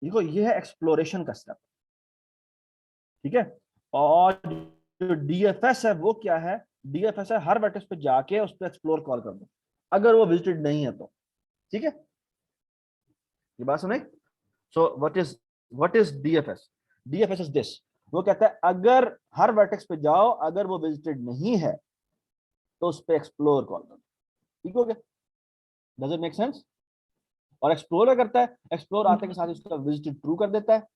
S1: देखो ये है एक्सप्लोरेशन का स्टेप, ठीक है। और जो डीएफएस है वो क्या है? डीएफएस है हर वर्टेक्स पे जाके उस पर एक्सप्लोर कॉल कर दो, अगर वो विजिटेड नहीं है तो, ठीक है। ये बात सुने। So what is DFS? DFS is this, वो कहता है अगर हर वर्टेक्स पे जाओ, अगर वो विजिटेड नहीं है तो उस पर एक्सप्लोर कॉल करो, ठीक हो गया? Does it make sense? और एक्सप्लोर करता है, एक्सप्लोर आते के साथ उसका विजिटेड ट्रू कर देता है।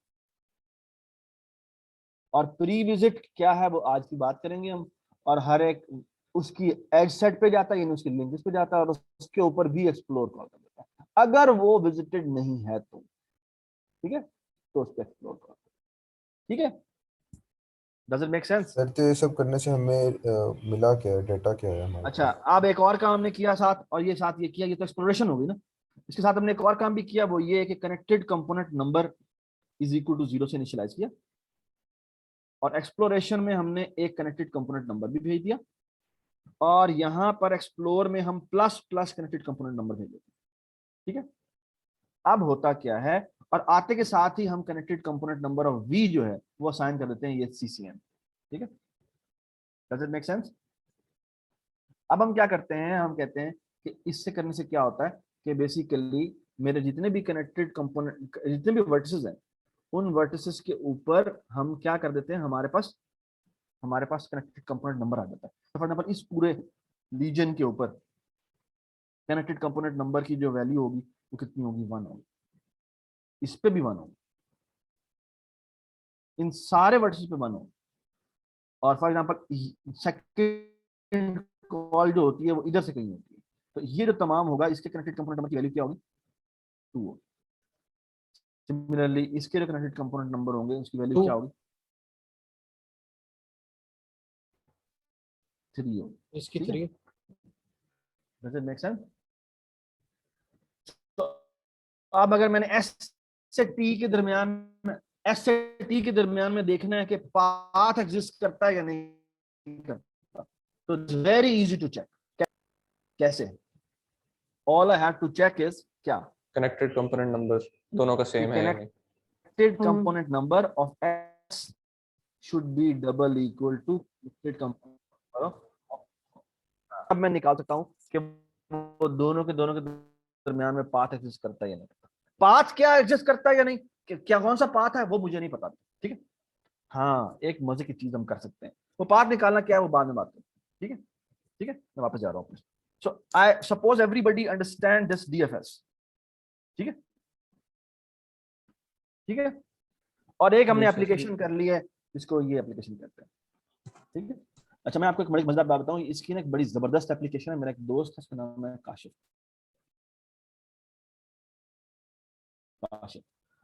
S1: और प्री विजिट क्या है वो आज की बात करेंगे हम। और हर एक उसकी एज सेट पे जाता है, यानी उसकी लिंक्स पे जाता है और उसके ऊपर भी एक्सप्लोर कॉल कर देता है, अगर वो विजिटेड नहीं है तो, ठीक है, तो उस पर एक्सप्लोर कॉल, ठीक है। Does it make sense?
S4: Sir तो ये सब करने से हमें मिला क्या है, डेटा क्या है हमारे
S1: अच्छा,
S4: पास?
S1: अब एक और काम हमने किया साथ, और ये साथ ये किया, ये तो एक्सप्लोरेशन होगी ना। इसके साथ हमने एक और काम भी किया, वो ये है कि connected component number is equal to 0 से इनिशियलाइज किया। और एक्सप्लोरेशन में हमने एक कनेक्टेड कंपोनेंट नंबर भी भेज दिया, और यहां पर एक्सप्लोर में हम plus plus connected component number भेज देते हैं, ठीक है। अब होता क्या है, और आते के साथ ही हम connected component number of V जो है वो असाइन कर देते हैं ये सीसीएम, ठीक है। Does it make sense? अब हम क्या करते हैं, हम कहते हैं कि इससे करने से क्या होता है कि बेसिकली मेरे जितने भी कनेक्टेड कंपोनेंट, जितने भी वर्टिसेस हैं, उन वर्टिसेस के ऊपर हम क्या कर देते हैं, हमारे पास कनेक्टेड कंपोनेंट नंबर आ जाता है। फॉर एग्जांपल इस पूरे रीजन के ऊपर कनेक्टेड कंपोनेंट नंबर की जो वैल्यू होगी वो कितनी होगी? 1 होगी। इस पे भी 1 होगी, इन सारे वर्टिसेस पे 1 होगी। और फॉर एग्जांपल सेकंड कॉल जो होती है वो इधर से कहीं होती है, तो ये जो तमाम होगा इसके कनेक्टेड कंपोनेंट नंबर की वैल्यू क्या होगी? 2 होगी। सिमिलरली इसके जो कनेक्टेड कंपोनेंट नंबर होंगे उसकी वैल्यू क्या होगी? 3 होगी।
S3: इसकी
S1: ठीक है?
S3: 3।
S1: Does it make sense? तो अब अगर मैंने एस से टी के दरमियान में देखना है कि पाथ एग्जिस्ट करता है या नहीं करता, तो it's very easy to check. कैसे? All I have to check is क्या?
S2: कनेक्टेड कंपोनेंट नंबर दोनों का सेम है या नहीं।
S1: Connected component number of s should be double equal to connected component number of. अब मैं निकाल सकता हूं कि वो दोनों के दरमियान में पाथ एग्जिस्ट करता है या नहीं करता। पाथ क्या एग्जिस्ट करता है या नहीं, क्या कौन सा पाथ है वो मुझे नहीं पता, ठीक है। हाँ, एक मजे की चीज हम कर सकते हैं, वो पाथ निकालना क्या है वो बाद में बात करते हैं, ठीक है। ठीक है, मैं वापस जा रहा हूँ। So I suppose everybody understand this DFS, ठीक है, ठीक है। और एक हमने एप्लीकेशन कर ली है, इसको ये एप्लीकेशन कहते हैं, ठीक है। अच्छा, मैं आपको एक बड़ी मजेदार बात बताऊं, इसकी ना एक बड़ी जबरदस्त एप्लीकेशन है। मेरा एक दोस्त है, उसका नाम है काशिफ।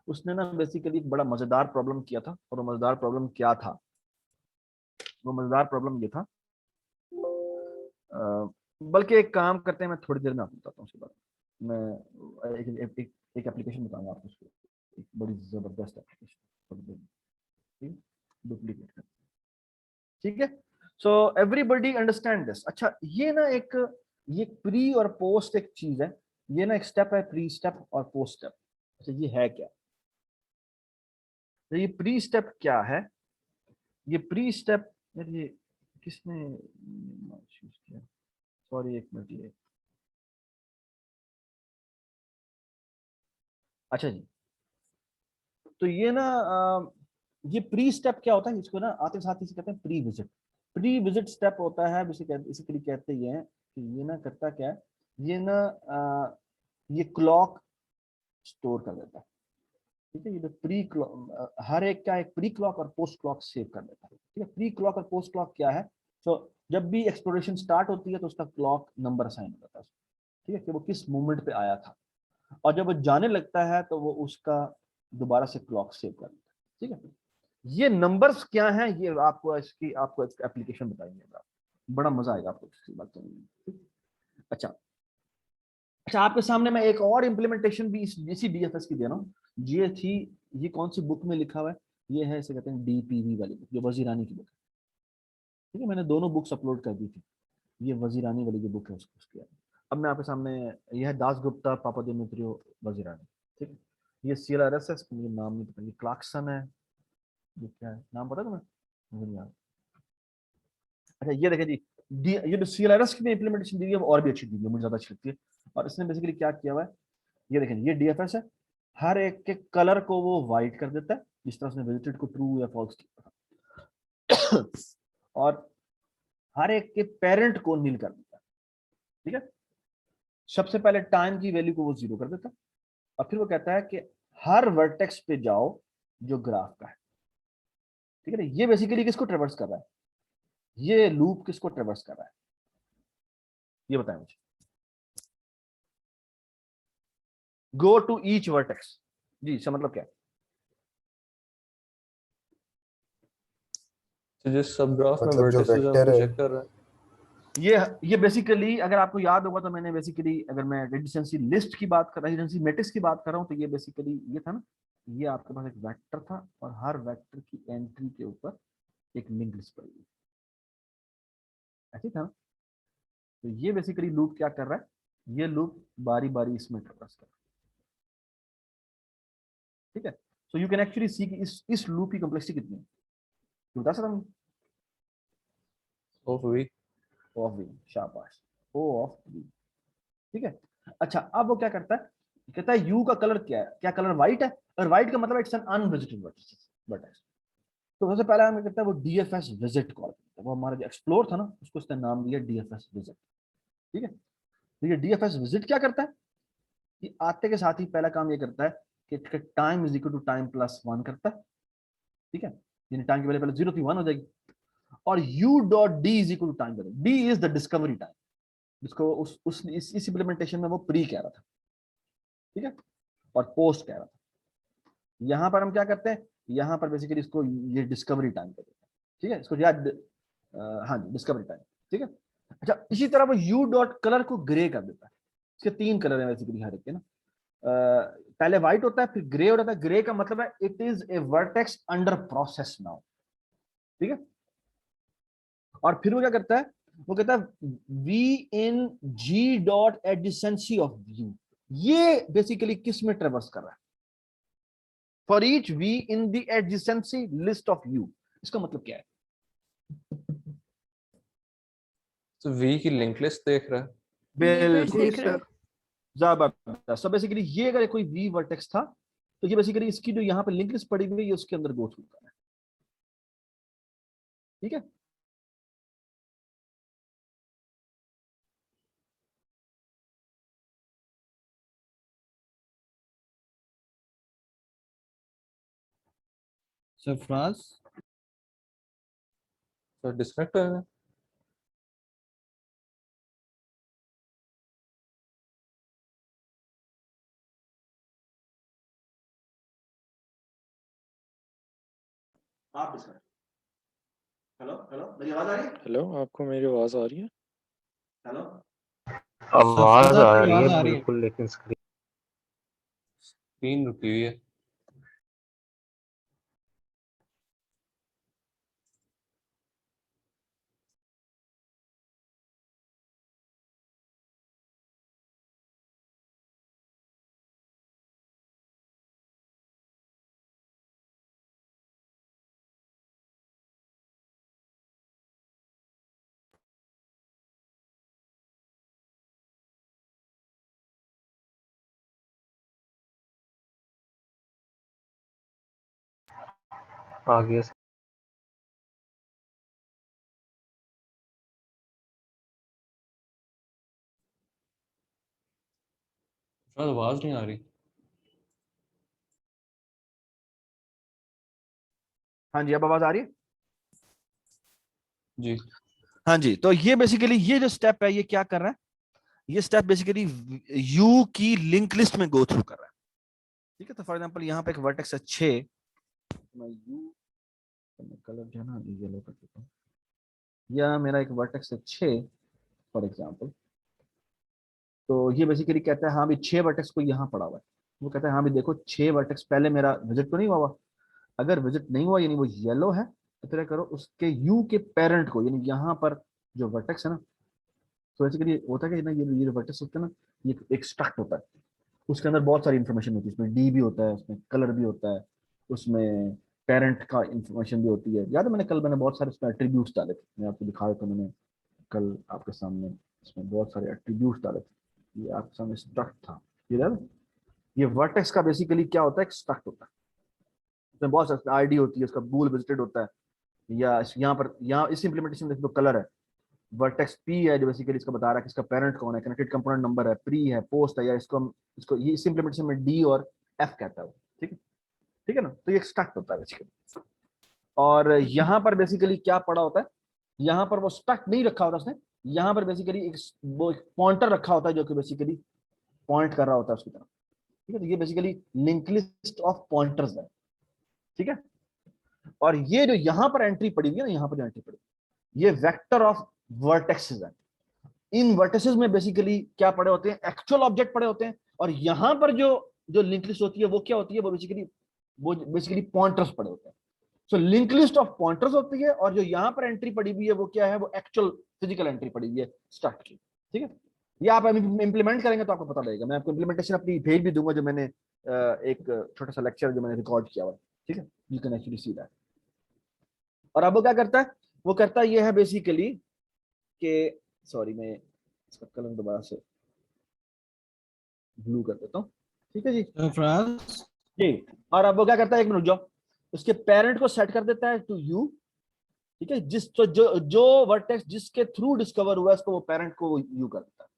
S1: उसने ना बेसिकली एक बड़ा मजेदार प्रॉब्लम किया था, और वो मजेदार प्रॉब्लम क्या था? वो मजेदार प्रॉब्लम ये था, बल्कि एक काम करते हैं, मैं थोड़ी देर में आपको बताता हूँ उसके बाद। मैं एक एप्लीकेशन बताऊंगा आपको, उसको एक बड़ी जबरदस्त एप्लीकेशन, डुप्लीकेट करते हैं, ठीक है। So everybody understand this. अच्छा, ये ना ये प्री और पोस्ट एक चीज है, ये ना एक स्टेप है, प्री स्टेप और पोस्ट स्टेप। अच्छा, ये है क्या? तो ये प्री स्टेप क्या है? ये प्री स्टेप, ये किसने यूज किया? सॉरी, एक मिनट। ये अच्छा जी, तो ये ना ये प्री स्टेप क्या होता है, इसको ना आते साथ इसे कहते हैं pre visit. Pre visit step होता है, बेसिकली कहते हैं कि ये ना करता क्या है, ये ना ये क्लॉक स्टोर कर देता है, ठीक है, ये जो प्री क्लॉक, हर एक क्या एक प्री क्लॉक और पोस्ट क्लॉक सेव कर देता है। ठीक है, प्री क्लॉक और पोस्ट क्लॉक क्या है? तो जब भी एक्सप्लोरेशन स्टार्ट होती है तो उसका क्लॉक नंबर असाइन हो जाता है, ठीक है, कि वो किस मोमेंट पे आया था, और जब वो जाने लगता है तो वो उसका दोबारा से क्लॉक सेव कर लेता है। ठीक है, ये नंबर्स क्या हैं, ये आपको इसकी आपको एक एप्लीकेशन बताएंगे, बड़ा मजा आएगा आपको इसकी बात करने में। अच्छा अच्छा, आपके सामने मैं एक और इम्प्लीमेंटेशन भी इसी डीएफएस की दे रहा हूँ। ये थी, ये कौन सी बुक में लिखा हुआ है? ये है, इसे कहते हैं डीपीवी वाली बुक, जो वजीरानी की बुक है। ठीक है, मैंने दोनों बुक्स अपलोड कर दी थी। ये वजीरानी वाली जो बुक है उसकी अब मैं आपके सामने, यह है दास गुप्ता पापादिमित्रियो वजीरानी। ठीक है, ये CLRSS, मुझे नाम नहीं पता, ये क्लार्कसन है, ये क्या है नाम पता तुम्हें? मुझे नहीं याद। अच्छा ये देखिए जी, ये जो CLRS की इम्प्लीमेंटेशन दी है वो और भी अच्छी दी है, मुझे ज्यादा अच्छी लगती है। और इसने बेसिकली क्या किया हुआ है, ये देखें, ये डीएफएस है, हर एक के कलर को वो वाइट कर देता है, जिस तरह उसने विजिटेड को ट्रू या फॉल्स किया, और हर एक के पेरेंट को नील कर देता है। ठीक है, सबसे पहले टाइम की वैल्यू को वो 0 कर देता है, और फिर वो कहता है कि हर वर्टेक्स पे जाओ जो ग्राफ का है। ठीक है ना, ये बेसिकली किसको ट्रेवर्स कर रहा है? ये लूप किसको ट्रेवर्स कर रहा है, ये बताएं मुझे। गो टू ईच वर्टेक्स, जी इसका मतलब क्या है?
S2: तो जिस सब ग्राफ में
S4: मतलब जो
S2: वर्टिसेस है
S4: वेक्टर
S2: उनको
S4: है,
S2: चेक कर रहा है।
S1: ये बेसिकली अगर आपको याद होगा तो मैंने बेसिकली, अगर मैं रेडिसेंसी लिस्ट की बात कर, रेडिसेंसी मैट्रिक्स की बात कर रहा हूं, तो ये बेसिकली ये था ना, ये आपके पास एक वेक्टर था और हर वेक्टर की एंट्री के ऊपर एक लिंक लिस्ट पड़ी हुई, ऐसे था ना? तो ये बेसिकली लूप क्या कर रहा है, ये लूप बारी बारी इसमें ट्रेवर्स कर रहा है। ठीक है, so you can actually see कि इस लूप की कॉम्प्लेक्सिटी कितनी है, तो बता सकता हूं?
S2: Of V.
S1: O of V, शाबाश, ओ ऑफ वी। ठीक है, अच्छा अब वो क्या करता है, कहता है यू का कलर क्या है, क्या कलर व्हाइट है, और व्हाइट का मतलब इट्स एन अनविजिटेड वर्टेक्स। तो सबसे पहले हमें कहता है वो डीएफएस विजिट कॉल करता है, वो हमारा जो एक्सप्लोर था ना उसको उसने नाम दिया डीएफएस विजिट। ठीक है, तो ये डीएफएस विजिट क्या करता है कि आते के साथ ही पहला काम ये करता है कि time is equal to time plus 1 करता है। ठीक है, यानी टाइम की वैल्यू पहले 0 थी 1 हो जाएगी, और u dot D is equal to time, D is the discovery time, जिसको इस इम्प्लीमेंटेशन में वो प्री कह रहा था। ठीक है, और पोस्ट कह रहा था। यहां पर हम क्या करते हैं, यहां पर बेसिकली इसको ये डिस्कवरी टाइम कर देते हैं। ठीक है, इसको याद, हाँ जी डिस्कवरी टाइम। ठीक है, अच्छा इसी तरह वो यू डॉट कलर को ग्रे कर देता है। इसके 3 कलर हैं बेसिकली हर एक के ना, पहले व्हाइट होता है फिर ग्रे हो जाता है। ग्रे का मतलब है it is a vertex under process now. ठीक है, और फिर वो क्या करता है, वो कहता है V in G dot adjacency of U, ये बेसिकली किस में ट्रेवर्स कर रहा है, for each V in the adjacency list of U. इसका मतलब क्या है?
S2: तो वी की लिंक लिस्ट देख रहा है।
S1: बिल्कुल,
S5: जी सर।
S1: जबरदस्त। सो बेसिकली ये अगर कोई वी वर्टेक्स था तो ये बेसिकली इसकी जो यहाँ पे लिंक लिस्ट पड़ी हुई है ये उसके अंदर गो थ्रू कर रहा है। ठीक है, सरफराज
S2: तो डिस्कनेक्ट हो गया।
S1: आप डिस्कस। हेलो हेलो, मेरी आवाज आ रही है?
S9: हेलो, आपको मेरी आवाज़ आ रही है?
S1: हेलो,
S6: आवाज आ
S3: आपकी
S6: रही
S3: आवाज
S6: है
S3: आ रही है।
S6: बिल्कुल, लेकिन स्क्रीन
S2: स्क्रीन रुकी हुई है।
S6: आगे से
S2: शायद आवाज नहीं आ रही।
S1: हाँ जी, अब आवाज आ रही है?
S2: जी
S1: हाँ जी, तो ये बेसिकली ये जो स्टेप है ये क्या कर रहा है, ये स्टेप बेसिकली यू की लिंक लिस्ट में गो थ्रू कर रहा है। ठीक है, तो फॉर एग्जांपल यहाँ पे एक वर्टेक्स है 6, मैं यू कलर जो है ना येलो कर देता हूँ, या मेरा एक वर्टेक्स है 6 फॉर एग्जांपल, तो ये बेसिकली कहता है हाँ भी 6 वर्टेक्स को यहाँ पड़ा हुआ है। वो कहता है हाँ भी देखो 6 वर्टेक्स पहले मेरा विजिट तो नहीं हुआ, अगर विजिट नहीं हुआ यानी वो येलो है, तो फिर करो उसके यू के पेरेंट को, यानी यहाँ पर जो वर्टेक्स है ना, तो बेसिकली होता है कि ना ये वर्टेक्स होता है ना, ये एक स्ट्रक्ट होता है, उसके अंदर बहुत सारी इंफॉर्मेशन होती है, उसमें डी भी होता है, उसमें कलर भी होता है, उसमें पेरेंट का इंफॉर्मेशन भी होती है। याद है मैंने बहुत सारे उसमें एट्रीब्यूट्स डाले थे, मैं आपको दिखा रहा था, मैंने कल आपके सामने इसमें बहुत सारे एट्रीब्यूट्स डाले थे, ये आपके सामने स्ट्रक्ट था, ये वर्टेक्स का बेसिकली क्या होता है, एक स्ट्रक्ट होता है, उसमें बहुत सारी आईडी होती है, उसका बूल विजिटेड होता है, या यहाँ इस इंप्लीमेंटेशन में कलर है, वर्टेक्स पी है जो बेसिकली इसका बता रहा है कि इसका पेरेंट कौन है, कनेक्टेड कंपोनेंट नंबर है, प्री है, पोस्ट है, या इसको ये इस इंप्लीमेंटेशन में डी और एफ कहता है, ठीक है ना, तो ये स्ट्रक्ट होता है बेसिकली। और यहाँ पर बेसिकली क्या पड़ा होता है, यहाँ पर वो स्ट्रक्ट नहीं रखा होता उसने, यहाँ पर बेसिकली एक पॉइंटर रखा होता है जो कि बेसिकली पॉइंट कर रहा होता है उसकी तरफ। ठीक है, तो ये basically link list of pointers है। ठीक है, और ये जो यहाँ पर एंट्री पड़ी हुई है ना, यहाँ पर जो एंट्री पड़ी, ये वेक्टर ऑफ वर्टेक्सेस है। इन वर्टेक्सेस में बेसिकली क्या पड़े होते हैं, एक्चुअल ऑब्जेक्ट पड़े होते हैं, और यहाँ पर जो लिंक लिस्ट होती है वो क्या होती है, वो बेसिकली पॉइंटर्स पड़े होते हैं। So link list of pointers होती है, और जो यहाँ पर एंट्री पड़ी हुई है वो क्या है, वो एक्चुअल फिजिकल एंट्री पड़ी हुई है स्टार्ट की। ठीक है, ये आप इंप्लीमेंट करेंगे तो आपको पता लगेगा, मैं आपको इंप्लीमेंटेशन अपनी भेज भी दूंगा, जो मैंने एक छोटा सा लेक्चर जो मैंने रिकॉर्ड किया हुआ। ठीक है, you can actually see that. और अब वो क्या करता है, वो करता ये है बेसिकली कि, सॉरी मैं इसका कलर दोबारा से ब्लू कर देता हूँ। ठीक है जी जी, और अब वो क्या करता है, एक मिनट जाओ, उसके पेरेंट को सेट कर देता है टू यू। ठीक है, जो वर्टेक्स जिसके थ्रू डिस्कवर हुआ है उसको वो पेरेंट को यू कर देता है।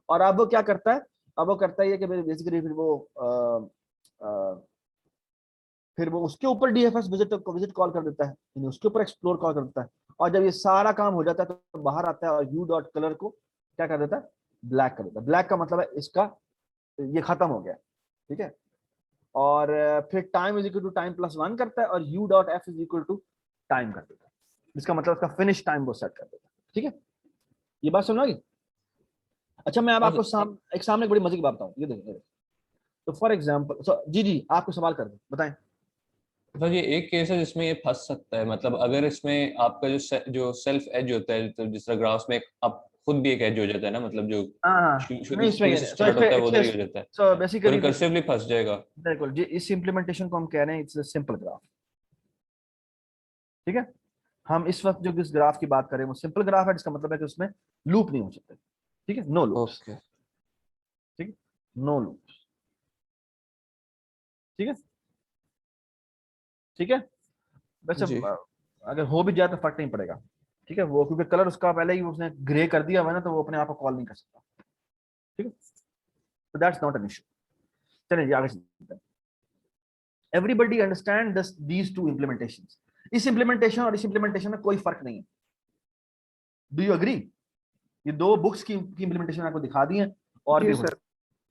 S1: और अब वो क्या करता है, अब वो करता है कि बेसिकली फिर वो उसके ऊपर डीएफएस विजिट कॉल कर देता है, यानी उसके ऊपर एक्सप्लोर कॉल कर देता है। और जब ये सारा काम हो जाता है तो बाहर आता है और यू डॉट कलर को क्या कर देता है, ब्लैक कर देता है। ब्लैक का मतलब है इसका ये खत्म हो गया। ठीक है, और फिर time is equal to time plus 1 करता है, और U dot F is equal to time कर देता है, जिसका मतलब उसका फिनिश टाइम वो सेट कर देता है। ठीक है, ये बात समझ आ गई? अच्छा, मैं अब आपको सामने एक बड़ी मजे की बात बताऊं, ये देखिए। तो फॉर एग्जांपल जी आपको सवाल कर दो, बताएं।
S2: सर ये एक केस है जिसमें ये फंस सकता है, मतलब अगर इसमें आपका जो सेल्फ एज होता है, तो जिस तरह ग्राफ्स में आप खुद भी एक एज हो जाता है ना, मतलब जो शुरू से स्टार्ट होता है वो उधर ही हो जाता है,
S1: सो
S2: तो
S1: बेसिकली
S2: रिकर्सिवली फंस जाएगा।
S1: बिल्कुल जी, इस इंप्लीमेंटेशन को हम कह रहे हैं इट्स अ सिंपल ग्राफ। ठीक है, हम इस वक्त जो इस ग्राफ की बात कर रहे हैं वो सिंपल ग्राफ है, जिसका मतलब है कि उसमें लूप नहीं हो सकते। ठीक है, नो लूप्स।
S2: ओके,
S1: ठीक है, नो लूप्स। ठीक है, ठीक है, वैसे
S2: जी
S1: अगर हो भी जाए तो फर्क नहीं पड़ेगा। ठीक है, वो क्योंकि कलर उसका पहले ही उसने ग्रे कर दिया हुआ है ना, तो वो अपने आप को कॉल नहीं कर सकता। ठीक है, तो दैट्स नॉट एन इशू। चलिए जी आगे चलते हैं। Everybody understand these two implementations. इस इंप्लीमेंटेशन और इस इंप्लीमेंटेशन में कोई फर्क नहीं है। Do you agree? ये दो बुक्स की इंप्लीमेंटेशन आपको दिखा दी है, और भी
S5: सर।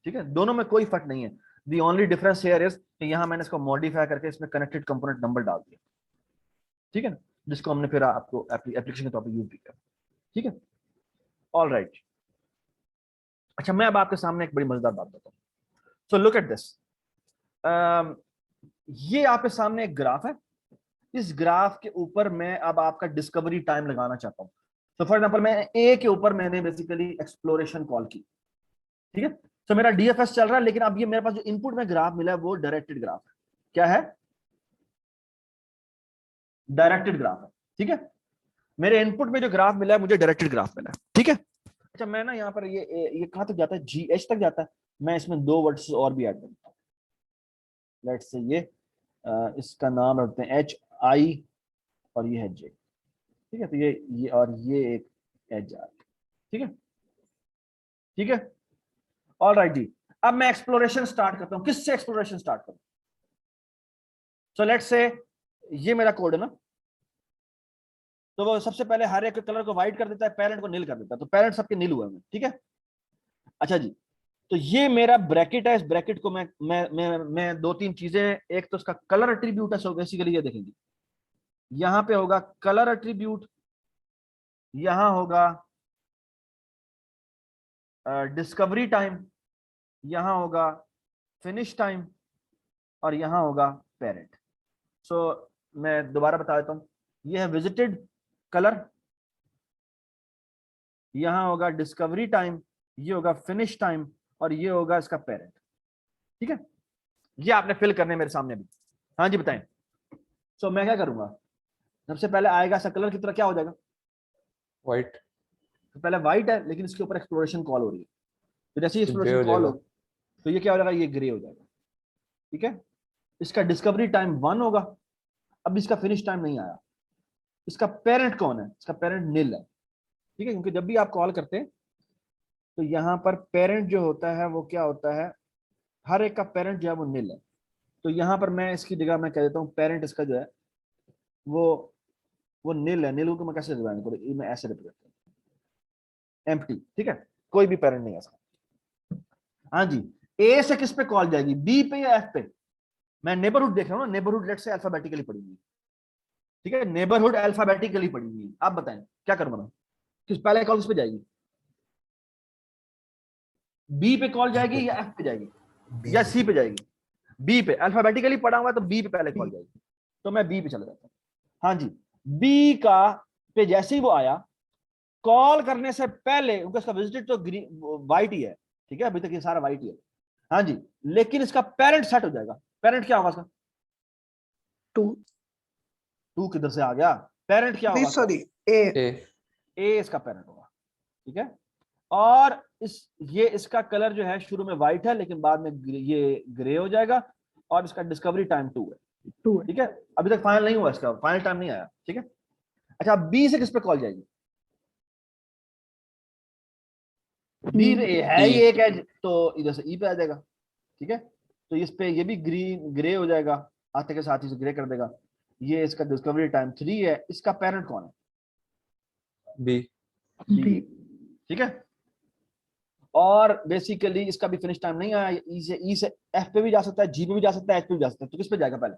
S1: ठीक है, दोनों में कोई फर्क नहीं है। The only difference here is कि यहाँ मैंने इसको मॉडिफाई करके इसमें कनेक्टेड कंपोनेंट नंबर डाल दिया। ठीक है ना, जिसको हमने फिर आपको एप्लीकेशन के तौर पर यूज भी किया। ठीक है, ऑल राइट। अच्छा, मैं अब आपके सामने एक बड़ी मजेदार बात बताता हूँ। So look at this. ये आपके सामने एक ग्राफ है। इस ग्राफ के ऊपर मैं अब आपका डिस्कवरी टाइम लगाना चाहता हूँ। तो फॉर एग्जांपल मैं ए के ऊपर मैंने बेसिकली एक्सप्लोरेशन कॉल की। ठीक है, तो मेरा डीएफएस चल रहा है, लेकिन अब ये मेरे पास जो इनपुट में ग्राफ मिला है वो डायरेक्टेड ग्राफ है। क्या है? डायरेक्टेड ग्राफ है। ठीक है, मेरे इनपुट में जो ग्राफ मिला है मुझे डायरेक्टेड ग्राफ मिला है। ठीक है, अच्छा मैं ना यहाँ पर ये कहां तक जाता है, GH तक जाता है। मैं इसमें 2 वर्ड्स और भी ऐड करता हूँ। लेट्स से ये इसका नाम रखते हैं HI और ये है J। ठीक है, तो ये और ये एक एज आ रही है। ठीक है, ठीक है, ऑल राइट जी। अब मैं एक्सप्लोरेशन स्टार्ट करता हूं। किससे एक्सप्लोरेशन स्टार्ट करूं? सो लेट्स से ये मेरा कोड है ना, तो वो सबसे पहले हर एक कलर को व्हाइट कर देता है, पेरेंट को नील कर देता है, तो पेरेंट सबके नील हुए हैं, ठीक है। अच्छा जी, तो ये मेरा ब्रैकेट है, इस ब्रैकेट को मैं दो तीन चीजें, एक तो उसका कलर एट्रीब्यूट है, सो बेसिकली ये देखेंगे, यहां पे होगा कलर एट्रीब्यूट, यहां होगा डिस्कवरी टाइम, यहां होगा फिनिश टाइम, और यहां होगा पेरेंट। सो मैं दोबारा बता देता हूं, ये है विजिटेड कलर, यहां होगा डिस्कवरी टाइम, ये होगा फिनिश टाइम, और ये होगा इसका पेरेंट, ठीक है। ये आपने फिल करने मेरे सामने भी। हाँ जी बताएं। सो मैं क्या करूंगा, सबसे पहले आएगा इसका कलर की तरह क्या हो जाएगा,
S2: व्हाइट,
S1: तो पहले व्हाइट है, लेकिन इसके ऊपर एक्सप्लोरेशन कॉल हो रही है, तो जैसे ही
S2: तो ग्रे
S1: एक्सप्लोरेशन
S2: हो
S1: कॉल
S2: जाएगा।
S1: हो तो ये क्या हो जाएगा, ये ग्रे हो जाएगा, ठीक है। इसका डिस्कवरी टाइम 1 होगा, अब इसका फिनिश टाइम नहीं आया। इसका पेरेंट कौन है, इसका पेरेंट नील है, ठीक है, क्योंकि जब भी आप कॉल करते हैं तो यहाँ पर पेरेंट जो होता है वो क्या होता है, हर एक का पेरेंट जो है वो नील है। तो यहाँ पर मैं इसकी जगह मैं कह देता हूँ पेरेंट इसका जो है वो नील है। नील को मैं कैसे डिफाइन करूँ, मैं ऐसे रिप्रेजेंट करूँ, एम्प्टी, ठीक है, कोई भी पेरेंट नहीं है इसका। हाँ जी, ए से किस पे कॉल जाएगी, बी पे या एफ पे। मैं नेबरहुड देख रहा हूँ ना, नेबरहुड लेट से अल्फाबेटिकली पड़ी हुई है, ठीक है, नेबरहुड अल्फाबेटिकली पड़ी हुई है। आप बताएं क्या करूँ मैं, किस पहले कॉल किस पे जाएगी, बी पे कॉल जाएगी या एफ पे जाएगी या सी पे जाएगी, बी पे, अल्फाबेटिकली पढ़ा हुआ है तो बी पे पहले कॉल जाएगी, तो मैं बी पे चला जाता हूँ। हाँ जी, बी का पे जैसे ही वो आया, कॉल करने से पहले क्योंकि उसका विजिटेड तो व्हाइट ही है, ठीक है, अभी तक ये सारा व्हाइट ही है। हाँ जी, लेकिन इसका पेरेंट सेट हो जाएगा। पेरेंट क्या होगा इसका, 2 किधर से आ गया, पेरेंट क्या होगा,
S5: सॉरी ए
S1: ए इसका पेरेंट होगा, ठीक है। और ये इसका कलर जो है शुरू में व्हाइट है, लेकिन बाद में ये ग्रे हो जाएगा, और इसका डिस्कवरी टाइम 2 है,
S5: 2 है,
S1: ठीक है। अभी तक फाइनल नहीं हुआ, इसका फाइनल टाइम नहीं आया, ठीक है। अच्छा, बी से किस पे कॉल जाएगी, बी है ही एक एज, तो इधर से ई पे आ जाएगा, ठीक है। तो इस पे ये भी ग्रीन ग्रे हो जाएगा, आते के साथ ही ग्रे कर देगा। ये इसका डिस्कवरी टाइम 3 है, इसका पेरेंट कौन है,
S2: बी,
S1: ठीक है। और बेसिकली इसका भी फिनिश टाइम नहीं आया, ई से एफ पे भी जा सकता है, जी पे भी जा सकता है, एच पे भी जा सकता है, तो किस पे जाएगा पहले,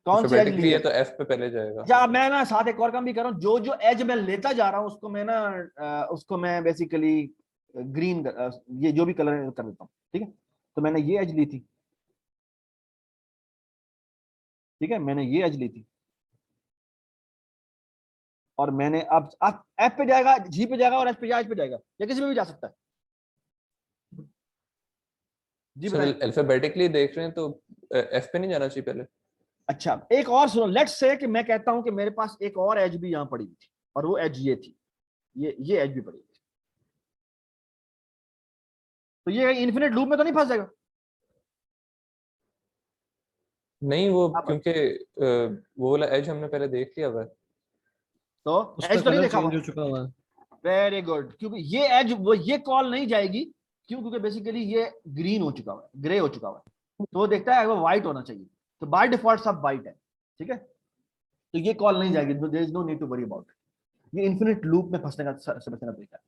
S1: कौन सी एज ली है,
S2: तो एफ पे पहले जाएगा।
S1: या मैं ना साथ एक और काम भी कर रहा हूँ, जो जो एज मैं लेता जा रहा हूँ उसको मैं ना उसको मैं बेसिकली ग्रीन ये जो भी कलर कर देता हूँ, ठीक है। तो मैंने ये एज ली थी, ठीक है, मैंने ये एज ली थी, और मैंने अब एफ पे जाएगा, जी पे जाएगा, और एच पे जाएगा, या किसी पे भी जा सकता है। जी बताइए।
S2: अल्फाबेटिकली देख रहे हैं तो एफ पे नहीं जाना चाहिए पहले।
S1: अच्छा, एक और सुनो, लेट्स से कि मैं कहता हूं कि मेरे पास एक और एज भी यहां पड़ी हुई थी, और वो एज ये थी, ये एज भी पड़ी हुई थी, तो ये इन्फिनिट लूप में तो नहीं फंस जाएगा,
S2: नहीं वो
S1: अब
S2: क्योंकि वो वाला एज हमने पहले देख लिया हुआ है।
S1: तो
S3: उसका
S1: एज तो नहीं
S3: कलर
S1: देखा
S3: चेंज
S1: हुआ,
S3: हो चुका हुआ है।
S1: वेरी गुड, क्योंकि ये एज वो ये कॉल नहीं जाएगी, क्यों, क्योंकि बेसिकली ये ग्रीन हो चुका हुआ है, ग्रे हो चुका हुआ है, तो वो देखता है वो व्हाइट होना चाहिए, तो बाय डिफॉल्ट सब व्हाइट है, ठीक है, तो ये कॉल नहीं जाएगी, there is no need to worry about it. ये इन्फिनिट लूप में फंसने का समझने का तरीका है।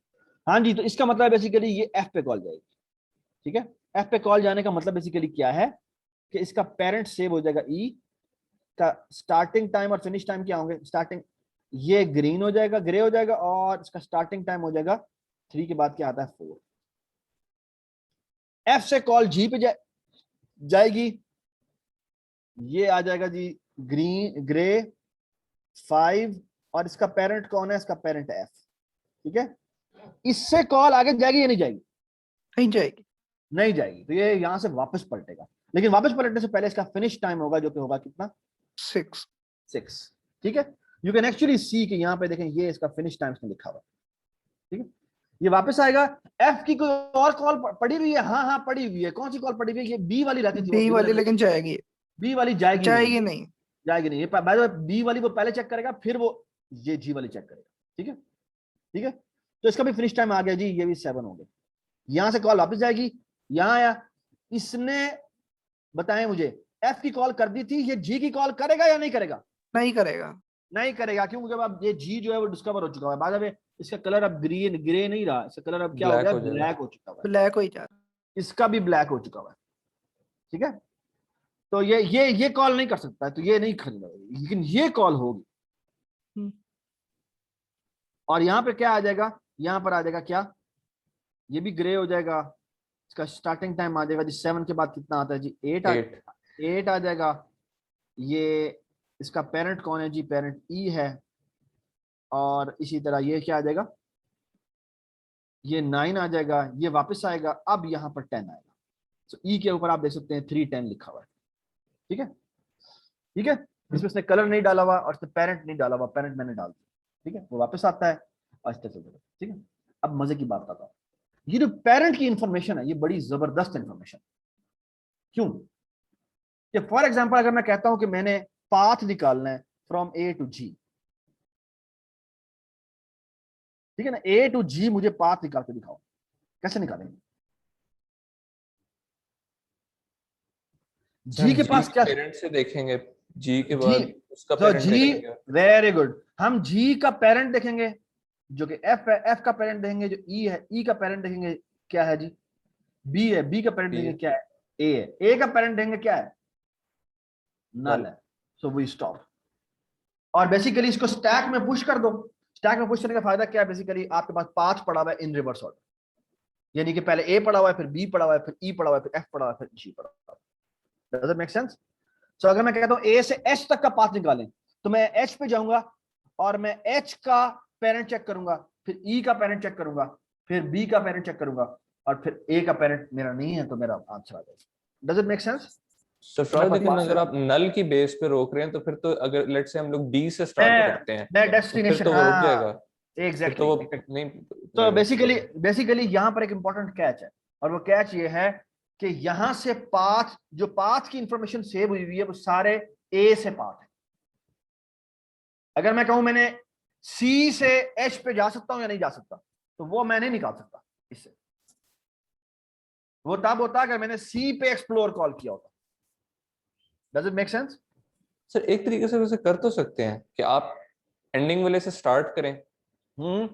S1: हाँ जी, तो इसका मतलब बेसिकली ये एफ पे कॉल जाएगी, ठीक है। एफ पे कॉल जाने का मतलब बेसिकली क्या है कि इसका पेरेंट सेव हो जाएगा ई का, स्टार्टिंग टाइम और फिनिश टाइम क्या होंगे, स्टार्टिंग ये ग्रीन हो जाएगा, ग्रे हो जाएगा, और इसका स्टार्टिंग टाइम हो जाएगा 3 के बाद क्या आता है 4। एफ से कॉल जी पे जाएगी, ये आ जाएगा जी ग्रीन ग्रे 5, और इसका पेरेंट कौन है, इसका पेरेंट एफ, ठीक है। इससे कॉल आगे जाएगी या नहीं जाएगी,
S5: नहीं जाएगी,
S1: नहीं जाएगी, तो ये यहां से वापस पलटेगा, लेकिन वापस पलटने से पहले इसका फिनिश टाइम होगा, जो कि होगा कितना 6, ठीक है। यू कैन एक्चुअली सी कि यहाँ पे देखें, ये इसका फिनिश टाइम इसमें लिखा हुआ है, ठीक है। ये वापस आएगा, एफ की कोई और कॉल पड़ी हुई है, हाँ हाँ पड़ी हुई है, कौन सी कॉल पड़ी हुई है, ये बी वाली रहती थी,
S5: बी वाली, लेकिन जाएगी,
S1: बी वाली जाएगी
S5: नहीं,
S1: जाएगी नहीं, ये बी वाली वो पहले चेक करेगा, फिर वो ये जी वाली चेक करेगा, ठीक है, ठीक है। तो इसका भी फिनिश टाइम आ गया जी, ये भी 7 हो गया, यहां से कॉल वापस जाएगी, यहां आया, इसने बताएं मुझे एफ की कॉल कर दी थी, ये जी की कॉल करेगा या नहीं करेगा?
S5: नहीं करेगा।
S1: नहीं करेगा, क्यों? क्योंकि अब ये जी जो है वो डिस्कवर हो चुका है। बाद में इसका कलर अब ग्रीन ग्रे नहीं रहा, इसका कलर अब क्या हो
S2: Black
S1: गया?
S2: हो जाएगा।
S1: ब्लैक हो चुका है।
S5: ब्लैक हो ही जा रहा।
S1: इसका भी ब्लैक हो चुका है, ठीक है। तो ये कॉल नहीं कर सकता है, तो ये नहीं खरीदा, लेकिन ये कॉल होगी। और यहाँ पे क्या आ जाएगा? यहाँ पर आ जाएगा क्या? ये भी ग्रे हो जाएगा। इसका स्टार्टिंग टाइम आ जाएगा जी 7 के बाद कितना आता है जी? 8 आ जाएगा। ये इसका पेरेंट कौन है जी? पेरेंट ई है। और इसी तरह ये क्या आ जाएगा? ये 9 आ जाएगा, ये वापस आएगा। अब यहाँ पर 10 आएगा। तो ई के ऊपर आप देख सकते हैं 310 लिखा हुआ है, ठीक है। ठीक है, इसमें उसने कलर नहीं डाला हुआ और इसने पेरेंट नहीं डाला हुआ, पेरेंट मैंने डाल दिया, ठीक है। वो वापस आता है और इस तरह से, ठीक है। अब मजे की बात आता है, ये जो पेरेंट की इंफॉर्मेशन है ये बड़ी जबरदस्त इंफॉर्मेशन। क्यों? कि फॉर एग्जांपल अगर मैं कहता हूं कि मैंने पाथ निकालना है फ्रॉम ए टू जी, ठीक है ना, ए टू जी मुझे पाथ निकाल के दिखाओ, कैसे निकालेंगे? जी के पास क्या?
S2: पेरेंट से देखेंगे, जी के
S1: जी,
S2: बाद उसका
S1: तो
S2: पेरेंट
S1: जी,
S2: देखेंगे।
S1: Very good. हम जी का पेरेंट देखेंगे जो कि एफ है, एफ का पेरेंट देखेंगे जो ई है, ई का पेरेंट देखेंगे क्या है जी? बी है, बी का पेरेंट देखेंगे क्या है? ए है, ए का पेरेंट देखेंगे क्या है? नल है। So we stop. और बेसिकली इसको स्टैक में पुश कर दो। स्टैक में पुश करने का फायदा क्या है? बेसिकली आपके पास पाथ पड़ा हुआ है इन रिवर्स ऑर्डर, यानी कि पहले ए पड़ा हुआ है, फिर बी पड़ा हुआ है, फिर ई पड़ा हुआ है, फिर एफ पड़ा हुआ है, फिर जी पड़ा हुआ है। Does it make sense? So अगर मैं कहता हूं ए से एच तक का पाथ निकालें, तो मैं एच पे जाऊंगा और मैं एच का पेरेंट चेक करूंगा, फिर ई का पेरेंट चेक करूंगा, फिर बी का पेरेंट चेक करूंगा, और फिर ए का पेरेंट मेरा नहीं है तो मेरा आंसर आ जाएगा। Does it make sense?
S2: लेकिन अगर आप नल की बेस पे रोक रहे हैं तो फिर तो अगर लेट्स से हम लोग डी से स्टार्ट करते हैं
S1: मैं
S2: तो
S1: डेस्टिनेशन,
S2: फिर तो वो रुक जाएगा।
S1: एग्जैक्टली।
S2: तो वो नहीं,
S1: तो बेसिकली यहाँ पर एक इंपॉर्टेंट कैच है, और वो कैच ये है कि यहां से पाथ, जो पाथ की इंफॉर्मेशन सेव हुई है वो सारे ए से पाथ है। अगर मैं कहूं मैंने सी से एच पे जा सकता हूं या नहीं जा सकता, तो वो मैं नहीं निकाल सकता इससे। वो तब होता अगर मैंने सी पे एक्सप्लोर कॉल किया होता। Does it make sense?
S2: Sir एक तरीके से वैसे कर तो सकते हैं कि आप एंडिंग वाले से स्टार्ट करें,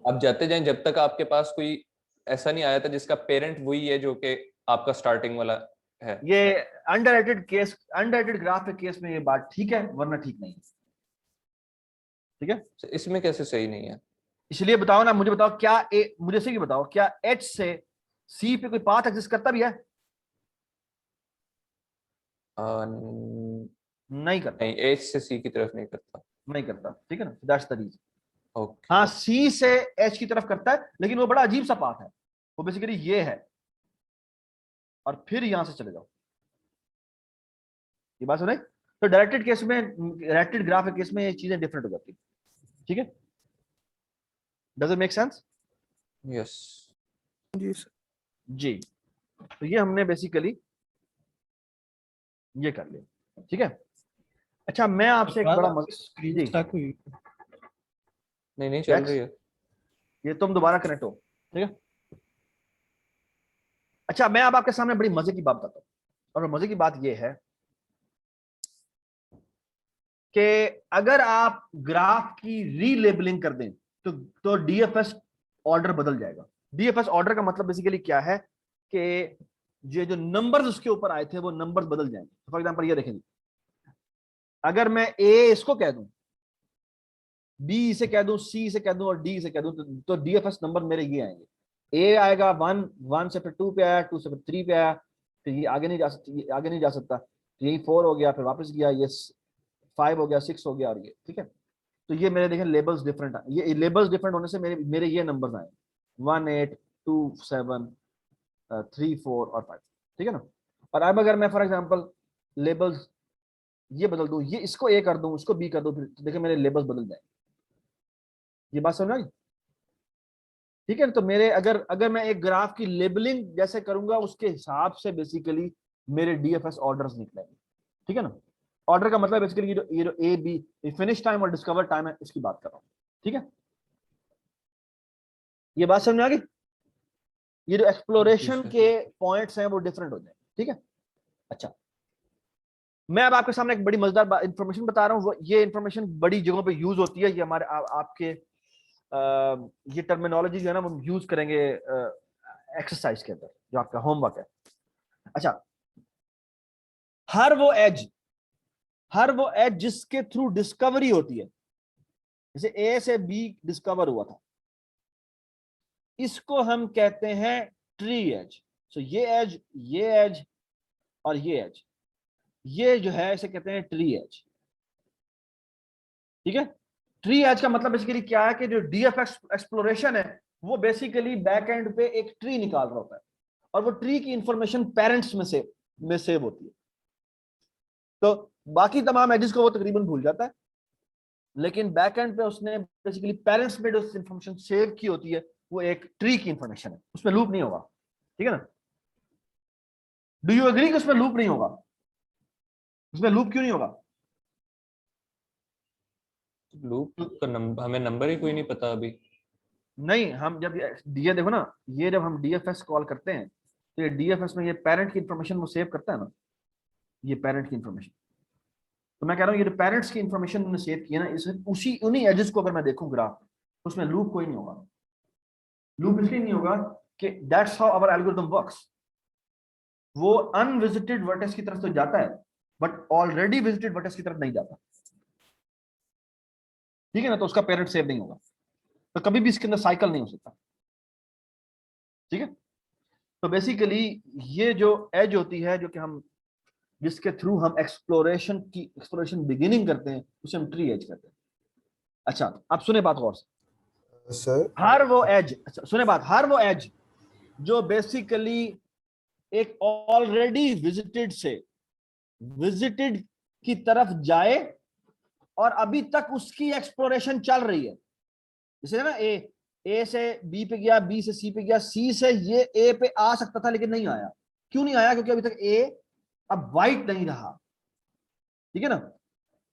S2: आप जाते जाएं जब तक आपके पास कोई ऐसा नहीं आया था जिसका पेरेंट वही है जो कि आपका स्टार्टिंग वाला है।
S1: ये अंडररेटेड केस, अंडररेटेड ग्राफ के केस में ये बात ठीक है, वरना ठीक नहीं है, ठीक है।
S2: इसमें कैसे सही नहीं है?
S1: इसलिए बताओ ना, मुझे बताओ क्या मुझे से बताओ क्या एच से सी पे कोई पाथ एग्जिस्ट करता भी है? नहीं करता।
S2: नहीं, एच से सी की तरफ नहीं करता।
S1: नहीं करता, ठीक है ना, दैट्स द रीजन।
S2: ओके।
S1: हाँ, सी से एच की तरफ करता है, लेकिन वो बड़ा अजीब सा पाथ है। वो बेसिकली ये है, और फिर यहां से चले जाओ। ये बात सुने? तो डायरेक्टेड केस में, डायरेक्टेड ग्राफ के केस में ये चीजें डिफरेंट हो जाती है, ठीक है। Does it make sense?
S2: Yes
S5: जी सर।
S1: जी, तो ये हमने बेसिकली ये कर लिया, ठीक है। अच्छा, मैं आपसे एक बड़ा
S3: स्क्रीन स्टक हुई।
S2: नहीं चल रही है।
S1: ये तुम दोबारा कनेक्ट हो, ठीक है। अच्छा, मैं अब आपके सामने बड़ी मजे की बात बताता हूं, और मजे की बात ये है कि अगर आप ग्राफ की रीलेबलिंग कर दें तो डीएफएस ऑर्डर बदल जाएगा। डीएफएस ऑर्डर का मतलब बेसिकली क्या है कि ये जो नंबर्स उसके ऊपर आए थे वो नंबर्स बदल जाएंगे। फॉर एग्जांपल ये देखेंगे, अगर मैं ए इसको कह दूं, बी इसे कह दूं, सी इसे कह दूं और डी इसे कह दूं, तो डीएफएस नंबर मेरे ये आएंगे। ए आएगा 1, 1 से फिर 2 पे आया, 2 से फिर 3 पे आया, फिर ये आगे नहीं जा सकता, ये आगे नहीं जा सकता, तो यही 4 हो गया, फिर वापस गया, ये 5 हो गया, 6 हो गया, और ये, ठीक है। तो ये मेरे देखें लेबल्स डिफरेंट है। ये लेबल्स डिफरेंट होने से मेरे ये नंबर्स आए 1, 8, 2, 7, 3, 4 और 5, ठीक है ना। और अब अगर मैं फॉर एग्जांपल लेबल्स ये बदल दूं, ये इसको ए कर दूं, उसको बी कर दूं, फिर देखिए मेरे लेबल्स बदल जाएंगे। ये बात समझ आई? ठीक है। तो मेरे अगर मैं एक ग्राफ की लेबलिंग जैसे करूंगा उसके हिसाब से बेसिकली मेरे डीएफएस ऑर्डर्स निकलेंगे, ठीक है ना। ऑर्डर का मतलब बेसिकली ये जो ए बी फिनिश टाइम और डिस्कवर टाइम है, इसकी बात कर रहा हूं, ठीक है। ये बात समझ में आ गई? ये जो एक्सप्लोरेशन के पॉइंट्स हैं वो डिफरेंट हो जाएंगे, ठीक है। अच्छा, मैं अब आपके सामने एक बड़ी मजेदार इंफॉर्मेशन बता रहा हूँ। ये इंफॉर्मेशन बड़ी जगहों पे यूज होती है। ये हमारे आपके ये टर्मिनोलॉजी जो है ना वो यूज करेंगे एक्सरसाइज के अंदर, जो आपका होमवर्क है। अच्छा, हर वो एज जिसके थ्रू डिस्कवरी होती है, जैसे ए से बी डिस्कवर हुआ था, इसको हम कहते हैं ट्री एज। सो ये एज और ये एज, ये जो है इसे कहते हैं ट्री एज। ठीक है, ट्री एज का मतलब बेसिकली क्या है कि जो डीएफएस एक्सप्लोरेशन है वो बेसिकली बैक एंड पे एक ट्री निकाल रहा होता है, और वो ट्री की इंफॉर्मेशन पेरेंट्स में सेव होती है। तो बाकी तमाम एजेस को वो तकरीबन भूल जाता है, लेकिन बैक एंड पे उसने बेसिकली पेरेंट्स में जो इंफॉर्मेशन सेव की होती है वो एक ट्री की इंफॉर्मेशन है, उसमें लूप नहीं होगा। ठीक है ना? डू यू एग्री कि उसमें लूप नहीं होगा? उसमें लूप क्यों नहीं होगा?
S2: लूप का नंबर, हमें नंबर ही कोई नहीं पता अभी।
S1: नहीं, हम जब ये देखो ना, ये जब हम डीएफएस कॉल करते हैं तो ये डीएफएस में ये पेरेंट की इंफॉर्मेशन वो सेव करता है ना, ये पेरेंट की इंफॉर्मेशन। तो मैं कह रहा हूँ ये जो पेरेंट्स की इंफॉर्मेशन उन्होंने सेव की है ना, इसमें उन्हीं एजेस को अगर मैं देखूं ग्राफ, तो उसमें लूप कोई नहीं होगा। लूप इसलिए नहीं होगा कि that's how our algorithm works. वो अनविजिटेड वर्टेक्स की तरफ तो जाता है, बट ऑलरेडी विजिटेड वर्टेक्स की तरफ नहीं जाता। ठीक है ना? तो उसका पेरेंट सेव नहीं होगा, तो कभी भी इसके अंदर साइकिल नहीं हो सकता। ठीक है? तो बेसिकली ये जो एज होती है, जो कि हम जिसके थ्रू हम एक्सप्लोरेशन बिगिनिंग करते हैं, उसे हम ट्री एज कहते हैं। अच्छा, अब सुने बात गौर से।
S4: सर
S1: हर वो एज, अच्छा सुने बात, हर वो एज जो बेसिकली एक ऑलरेडी विजिटेड की तरफ जाए और अभी तक उसकी एक्सप्लोरेशन चल रही है, जैसे ना ए से बी पे गया, बी से सी पे गया, सी से ये ए पे आ सकता था लेकिन नहीं आया। क्यों नहीं आया? क्योंकि अभी तक ए अब वाइट नहीं रहा। ठीक है ना?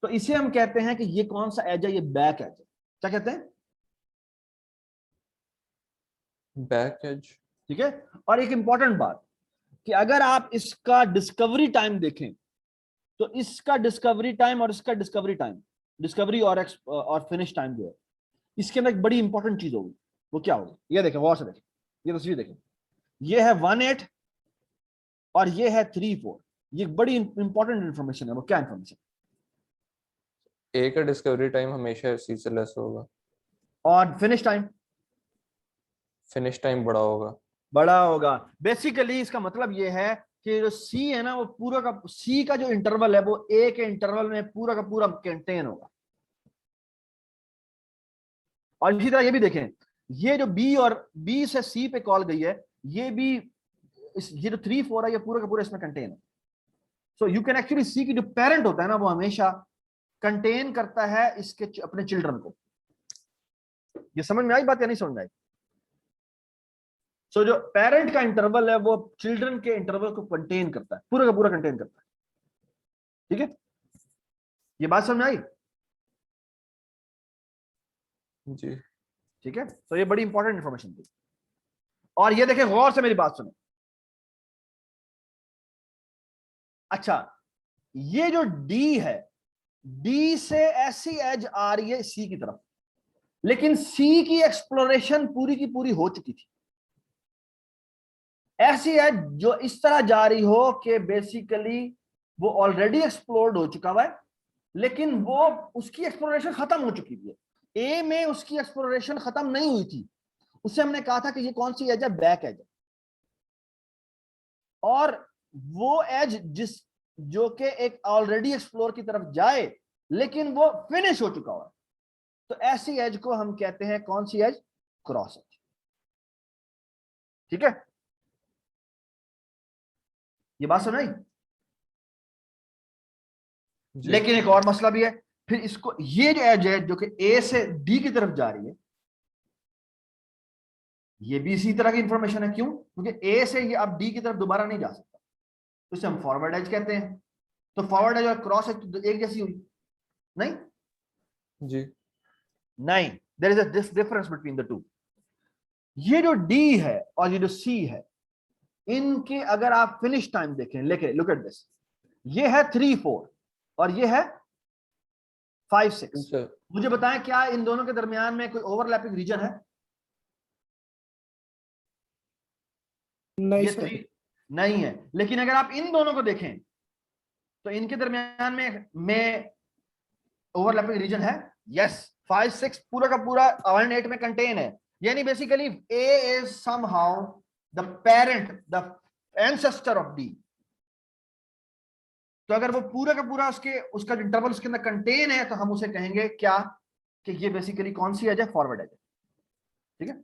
S1: तो इसे हम कहते हैं कि ये कौन सा एज है? ये बैक एज है। क्या कहते हैं?
S2: Back edge.
S1: ठीक है। और एक इंपॉर्टेंट बात कि अगर आप इसका डिस्कवरी टाइम देखें, तो इसका डिस्कवरी टाइम और इसका डिस्कवरी और फिनिश टाइम जो है, इसके अंदर एक बड़ी इंपॉर्टेंट चीज होगी। वो क्या होगी? ये देखें, गौर से देखें, ये तस्वीर देखें। ये है 1-8 और ये है 3-4। ये बड़ी इंपॉर्टेंट इंफॉर्मेशन है। वो क्या इंफॉर्मेशन?
S2: ए का डिस्कवरी टाइम हमेशा सी से लेस होगा,
S1: और फिनिश टाइम बड़ा होगा। बेसिकली इसका मतलब ये है कि जो सी है ना, वो पूरा का सी का जो इंटरवल है वो ए के इंटरवल में पूरा का पूरा कंटेन होगा। और इसी तरह ये भी देखें, ये जो बी से सी पे कॉल गई है, ये भी ये जो 3-4 है, ये पूरा का पूरा इसमें कंटेन है। So you can actually see की जो पेरेंट होता है ना, वो हमेशा कंटेन करता है इसके अपने चिल्ड्रन को। ये समझ में आई बात या नहीं समझ में आई? सो जो पेरेंट का इंटरवल है वो चिल्ड्रन के इंटरवल को कंटेन करता है, पूरा का पूरा कंटेन करता है। ठीक है? ये बात समझ में आई?
S2: जी।
S1: ठीक है। तो ये बड़ी इंपॉर्टेंट इंफॉर्मेशन थी। और ये देखें, गौर से मेरी बात सुने। अच्छा, ये जो डी है, डी से ऐसी एज आ रही है सी की तरफ, लेकिन सी की एक्सप्लोरेशन पूरी की पूरी हो चुकी थी। ऐसी एज जो इस तरह जा रही हो कि बेसिकली वो ऑलरेडी एक्सप्लोर्ड हो चुका हुआ है, लेकिन वो उसकी एक्सप्लोरेशन खत्म हो चुकी थी। ए में उसकी एक्सप्लोरेशन खत्म नहीं हुई थी, उससे हमने कहा था कि ये कौन सी एज है? बैक एज है। और वो एज जो कि एक ऑलरेडी एक्सप्लोर की तरफ जाए लेकिन वो फिनिश हो चुका हुआ, तो ऐसी एज को हम कहते हैं कौन सी एज? Cross as. ठीक है? ये बात समझ आई? लेकिन एक और मसला भी है फिर इसको। ये जो एज है जो कि ए से डी की तरफ जा रही है, ये भी इसी तरह की इंफॉर्मेशन है। क्यों? क्योंकि ए से ये अब डी की तरफ दोबारा नहीं जा सकता, तो इसे हम फॉरवर्ड एज कहते हैं। तो फॉरवर्ड एज और क्रॉस एज तो एक जैसी हुई नहीं?
S2: जी
S1: नहीं, there is a difference between the two. ये जो डी है और ये जो सी है, इनके अगर आप फिनिश टाइम देखें, लेके लुक एट दिस, ये है 3 4 और ये है 5 6।
S2: सर
S1: मुझे बताएं क्या इन दोनों के दरमियान में कोई ओवरलैपिंग रीजन है?
S5: नहीं
S1: ये
S5: सर।
S1: 3 नहीं है, लेकिन अगर आप इन दोनों को देखें तो इनके दरमियान में ओवरलैपिंग रीजन है। यस, 5 6 पूरा का पूरा 1 8 में कंटेन है। यानी basically A is somehow the parent, the ancestor of D. तो अगर वो पूरा का पूरा उसका जो इंटरवल उसके अंदर कंटेन है तो हम उसे कहेंगे क्या कि ये बेसिकली कौन सी एज है? फॉरवर्ड एज है। ठीक है,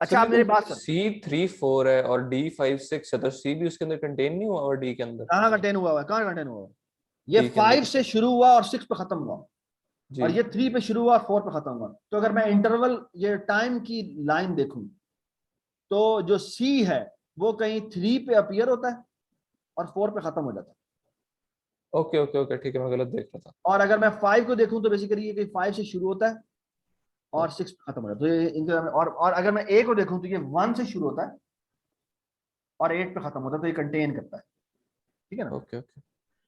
S1: अच्छा आप मेरे पास
S2: C3 4 है और D5 6 है, तो C भी उसके अंदर कंटेन नहीं हुआ और D के अंदर
S1: कहां कंटेन हुआ है? कहां कंटेन हुआ है? ये
S2: D के अंदर
S1: 5 से शुरू हुआ और 6 पे खत्म हुआ,
S2: जी।
S1: और ये 3 पे शुरू हुआ और 4 पे खत्म हुआ। तो अगर मैं इंटरवल ये टाइम की लाइन देखूं तो जो C है वो कहीं 3 पे अपीयर होता है और 4 पे खत्म हो जाता है।
S2: ओके ओके ओके, ठीक है, मैं गलत देख रहा था।
S1: और अगर मैं 5 को देखूं तो बेसिकली ये कहीं 5 से शुरू होता है और 6 पे खत्म हो जाता है। तो ये इनके और अगर मैं A को देखूं तो ये 1 से शुरू होता है और 8 पे खत्म होता है, तो ये कंटेन करता है। ठीक है ना?
S2: ओके ओके,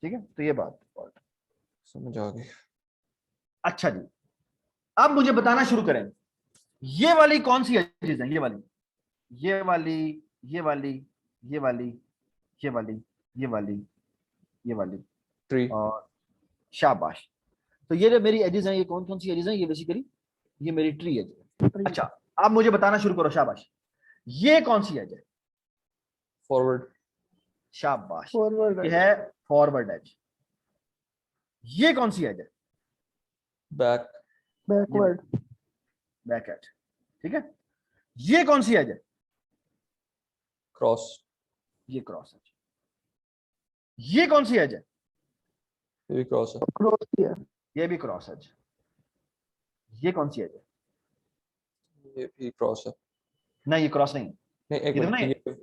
S1: ठीक है, तो ये बात
S2: समझ आ गई।
S1: अच्छा जी, अब मुझे बताना शुरू करें, ये वाली कौन सी एजेस है? ये वाली, ये वाली, ये वाली, ये वाली, ये वाली, ये वाली, ये वाली
S2: ट्री।
S1: और शाबाश। तो ये जो मेरी एजेस हैं, ये कौन कौन सी एजेस हैं? ये बेसिकली ये मेरी ट्री एज है। अच्छा, अब मुझे बताना शुरू करो, शाबाश। ये कौन सी एज है?
S2: फॉरवर्ड।
S1: शाबाश,
S5: फॉरवर्ड
S1: ये है फॉरवर्ड एज। ये कौन सी एज है?
S2: बैक।
S5: बैकवर्ड।
S1: Back edge. ठीक है, ये कौन सी एज है?
S2: क्रॉस।
S1: ये क्रॉस एज। ये कौन सी एज है?
S2: ये भी क्रॉस है।
S5: क्रॉस किया।
S1: ये भी क्रॉस एज। ये कौन सी एज है?
S2: ये भी क्रॉस है।
S1: नहीं, ये क्रॉस नहीं है।
S2: नहीं, एक
S1: ये तो
S2: मिनट,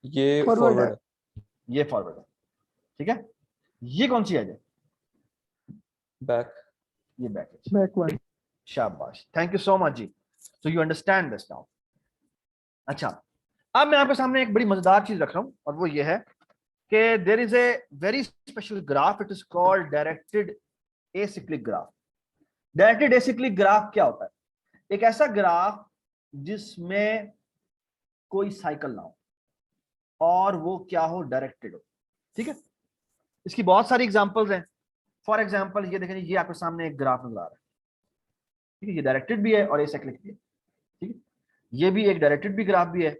S2: ये
S5: Forward
S2: फॉरवर्ड
S5: है।
S2: है।
S1: ये फॉरवर्ड है। ठीक है, ये कौन सी एज है?
S2: बैक।
S1: ये बैक एज।
S5: बैकवर्ड।
S1: शाबाश, थैंक यू सो मच जी। So you understand this now. अच्छा, अब मैं आपके सामने एक बड़ी मजेदार चीज रख रहा हूं और वो ये है कि there is a very special graph, it is called directed acyclic graph. Directed acyclic graph क्या होता है? एक ऐसा ग्राफ जिसमें कोई साइकिल ना हो और वो क्या हो? डायरेक्टेड हो। ठीक है, इसकी बहुत सारी एग्जांपल्स हैं। फॉर एग्जांपल ये देखें, ये आपके सामने एक ग्राफ नजर आ रहा है। ठीक है, ये डायरेक्टेड भी है और एसाइक्लिक भी है। ठीक है, ये भी एक डायरेक्टेड भी ग्राफ भी है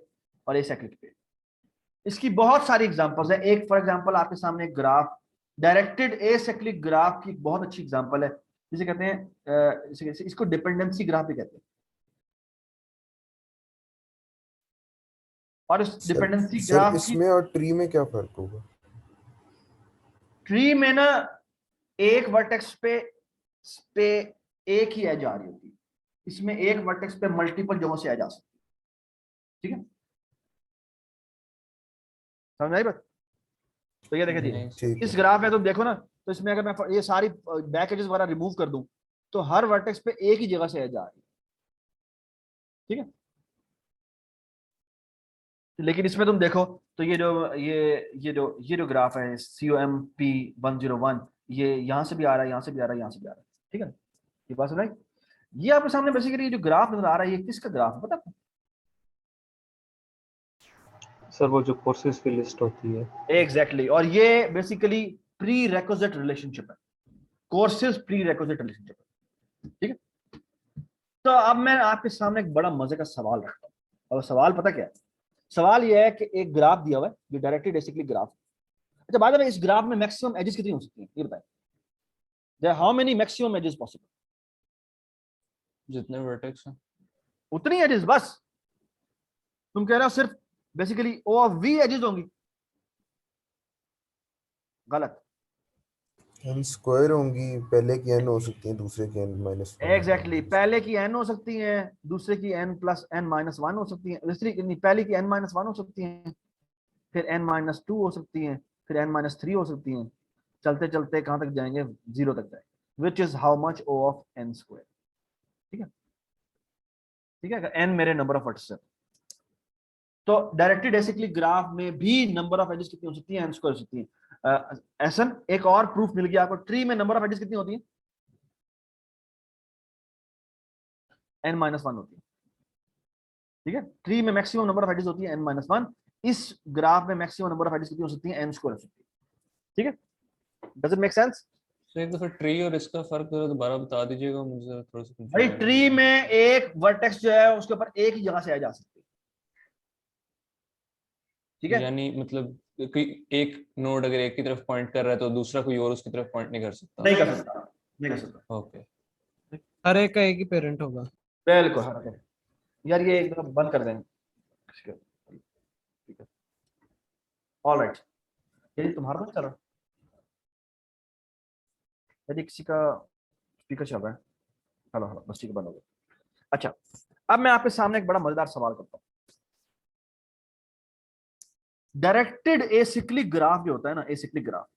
S1: और एसाइक्लिक भी है। इसकी बहुत सारी एग्जांपल्स हैं। एक फॉर एग्जांपल आपके सामने एक ग्राफ, डायरेक्टेड एसाइक्लिक ग्राफ की एक बहुत अच्छी एग्जांपल है, जिसे कहते हैं इसको डिपेंडेंसी ग्राफ भी कहते हैं। और इस डिपेंडेंसी
S4: सर
S1: ग्राफ की
S4: इसमें और ट्री में क्या फर्क होगा?
S1: ट्री में ना एक वर्टेक्स पे एक ही एज आ रही होती है, इसमें एक वर्टेक्स पे मल्टीपल जगहों से एज आ सकती है। ठीक है, समझ आई बात? तो ये देखिए जी,
S4: ठीक
S1: इस
S4: है।
S1: ग्राफ में तुम देखो ना, तो इसमें अगर मैं ये सारी बैक एजेस वगैरह रिमूव कर दूं तो हर वर्टेक्स पे एक ही जगह से एज आ रही है। ठीक है, लेकिन इसमें तुम देखो तो ये जो ग्राफ है COMP101, ये यहां से भी आ रहा है, यहां से भी आ रहा है, यहां से भी आ रहा है। ठीक है ना, ये बात सुनाई? ये आपके सामने बेसिकली जो ग्राफ नजर आ रहा है, ये किसका ग्राफ है पता?
S6: सर वो जो कोर्सेज की लिस्ट होती है।
S1: एग्जैक्टली, और ये बेसिकली प्री रेक्विजिट रिलेशनशिप है, कोर्सेज प्री रेक्विजिट रिलेशनशिप है। ठीक है, तो अब मैं आपके सामने एक बड़ा मजे का सवाल रखता हूँ, और सवाल पता क्या है? सवाल यह है कि एक ग्राफ दिया हुआ है जो डायरेक्टेड एसिक्लिक ग्राफ। अच्छा, बाद में इस ग्राफ में मैक्सिमम एजेस कितनी हो सकती हैं ये बताएं? There how many maximum edges possible?
S2: जितने वर्टेक्स हैं
S1: उतनी एजेस बस? तुम कह रहे हो सिर्फ basically O of V edges होंगी? गलत।
S4: n स्क्वायर होंगी, पहले की n हो सकती है, दूसरे की n माइनस
S1: एग्जैक्टली, पहले की n हो सकती हैं, दूसरे की n प्लस n माइनस 1 हो सकती हैं, दूसरी पहले की n माइनस 1 हो सकती हैं, फिर n माइनस 2 हो सकती हैं, फिर n माइनस 3 हो सकती हैं, चलते चलते कहां तक जाएंगे? 0 तक जाएंगे, which is how much o of n square. ठीक है, ठीक है, अगर n मेरे नंबर ऑफ वर्टिसेस, तो डायरेक्टेड एसिक्लिक ग्राफ में भी नंबर ऑफ एजेस कितनी हो सकती है? n स्क्वायर हो सकती है। ऐसा एक और प्रूफ मिल गया आपको। ट्री में नंबर ऑफ एजेस कितनी होती है? n-1 होती है, ठीक है। ट्री में मैक्सिमम नंबर ऑफ एजेस होती है n-1। इस ग्राफ में मैक्सिमम नंबर ऑफ एजेस कितनी हो सकती है? n² हो सकती है, ठीक है। Does it make sense?
S2: तो एक दफा ट्री और इसका फर्क जरा दोबारा बता दीजिएगा मुझे, जरा थोड़ा सा
S1: भाई ट्री में एक वर्टेक्स जो है उसके ऊपर एक ही जगह से आ जा सकती है, ठीक है।
S2: यानी मतलब कोई एक नोड अगर एक की तरफ पॉइंट कर रहा है तो दूसरा कोई और उसकी तरफ पॉइंट नहीं कर सकता?
S1: नहीं कर सकता, नहीं कर सकता।
S2: ओके,
S3: हर एक का एक ही पेरेंट होगा।
S1: बिल्कुल हाँ। यार ये एक दफा बंद कर देंगे, ठीक है। ऑलराइट, ये तुम्हारा तो चल रहा है, यदि किसी का स्पीकर चल रहा है। हेलो हेलो, बस ठीक है, बंद हो गया। अच्छा, अब मैं आपके सामने एक बड़ा मजेदार सवाल करता हूँ। डायरेक्टेड एसिक्लिक ग्राफ जो होता है ना, एसिक्लिक ग्राफ,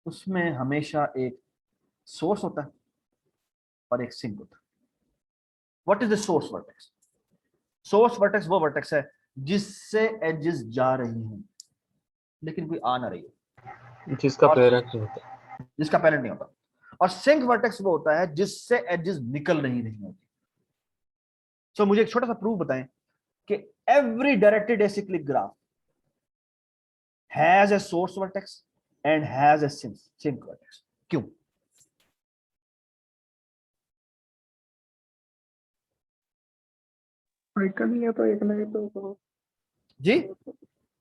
S1: उसमें हमेशा एक सोर्स होता है और एक सिंक होता है। What is the source vertex? Source vertex वो वर्टेक्स है जिससे एजेस जा रही हैं लेकिन कोई आ ना रही है,
S6: जिसका पेरेंट नहीं होता,
S1: जिसका पेरेंट नहीं होता। और सिंक वर्टेक्स वो होता है जिससे एजेस निकल नहीं रही होती। सो मुझे एक छोटा सा प्रूफ बताएं कि every directed acyclic graph has a source vertex and has a sink vertex. क्यों?
S5: साइकिल नहीं है तो एक ना एक तो
S1: जी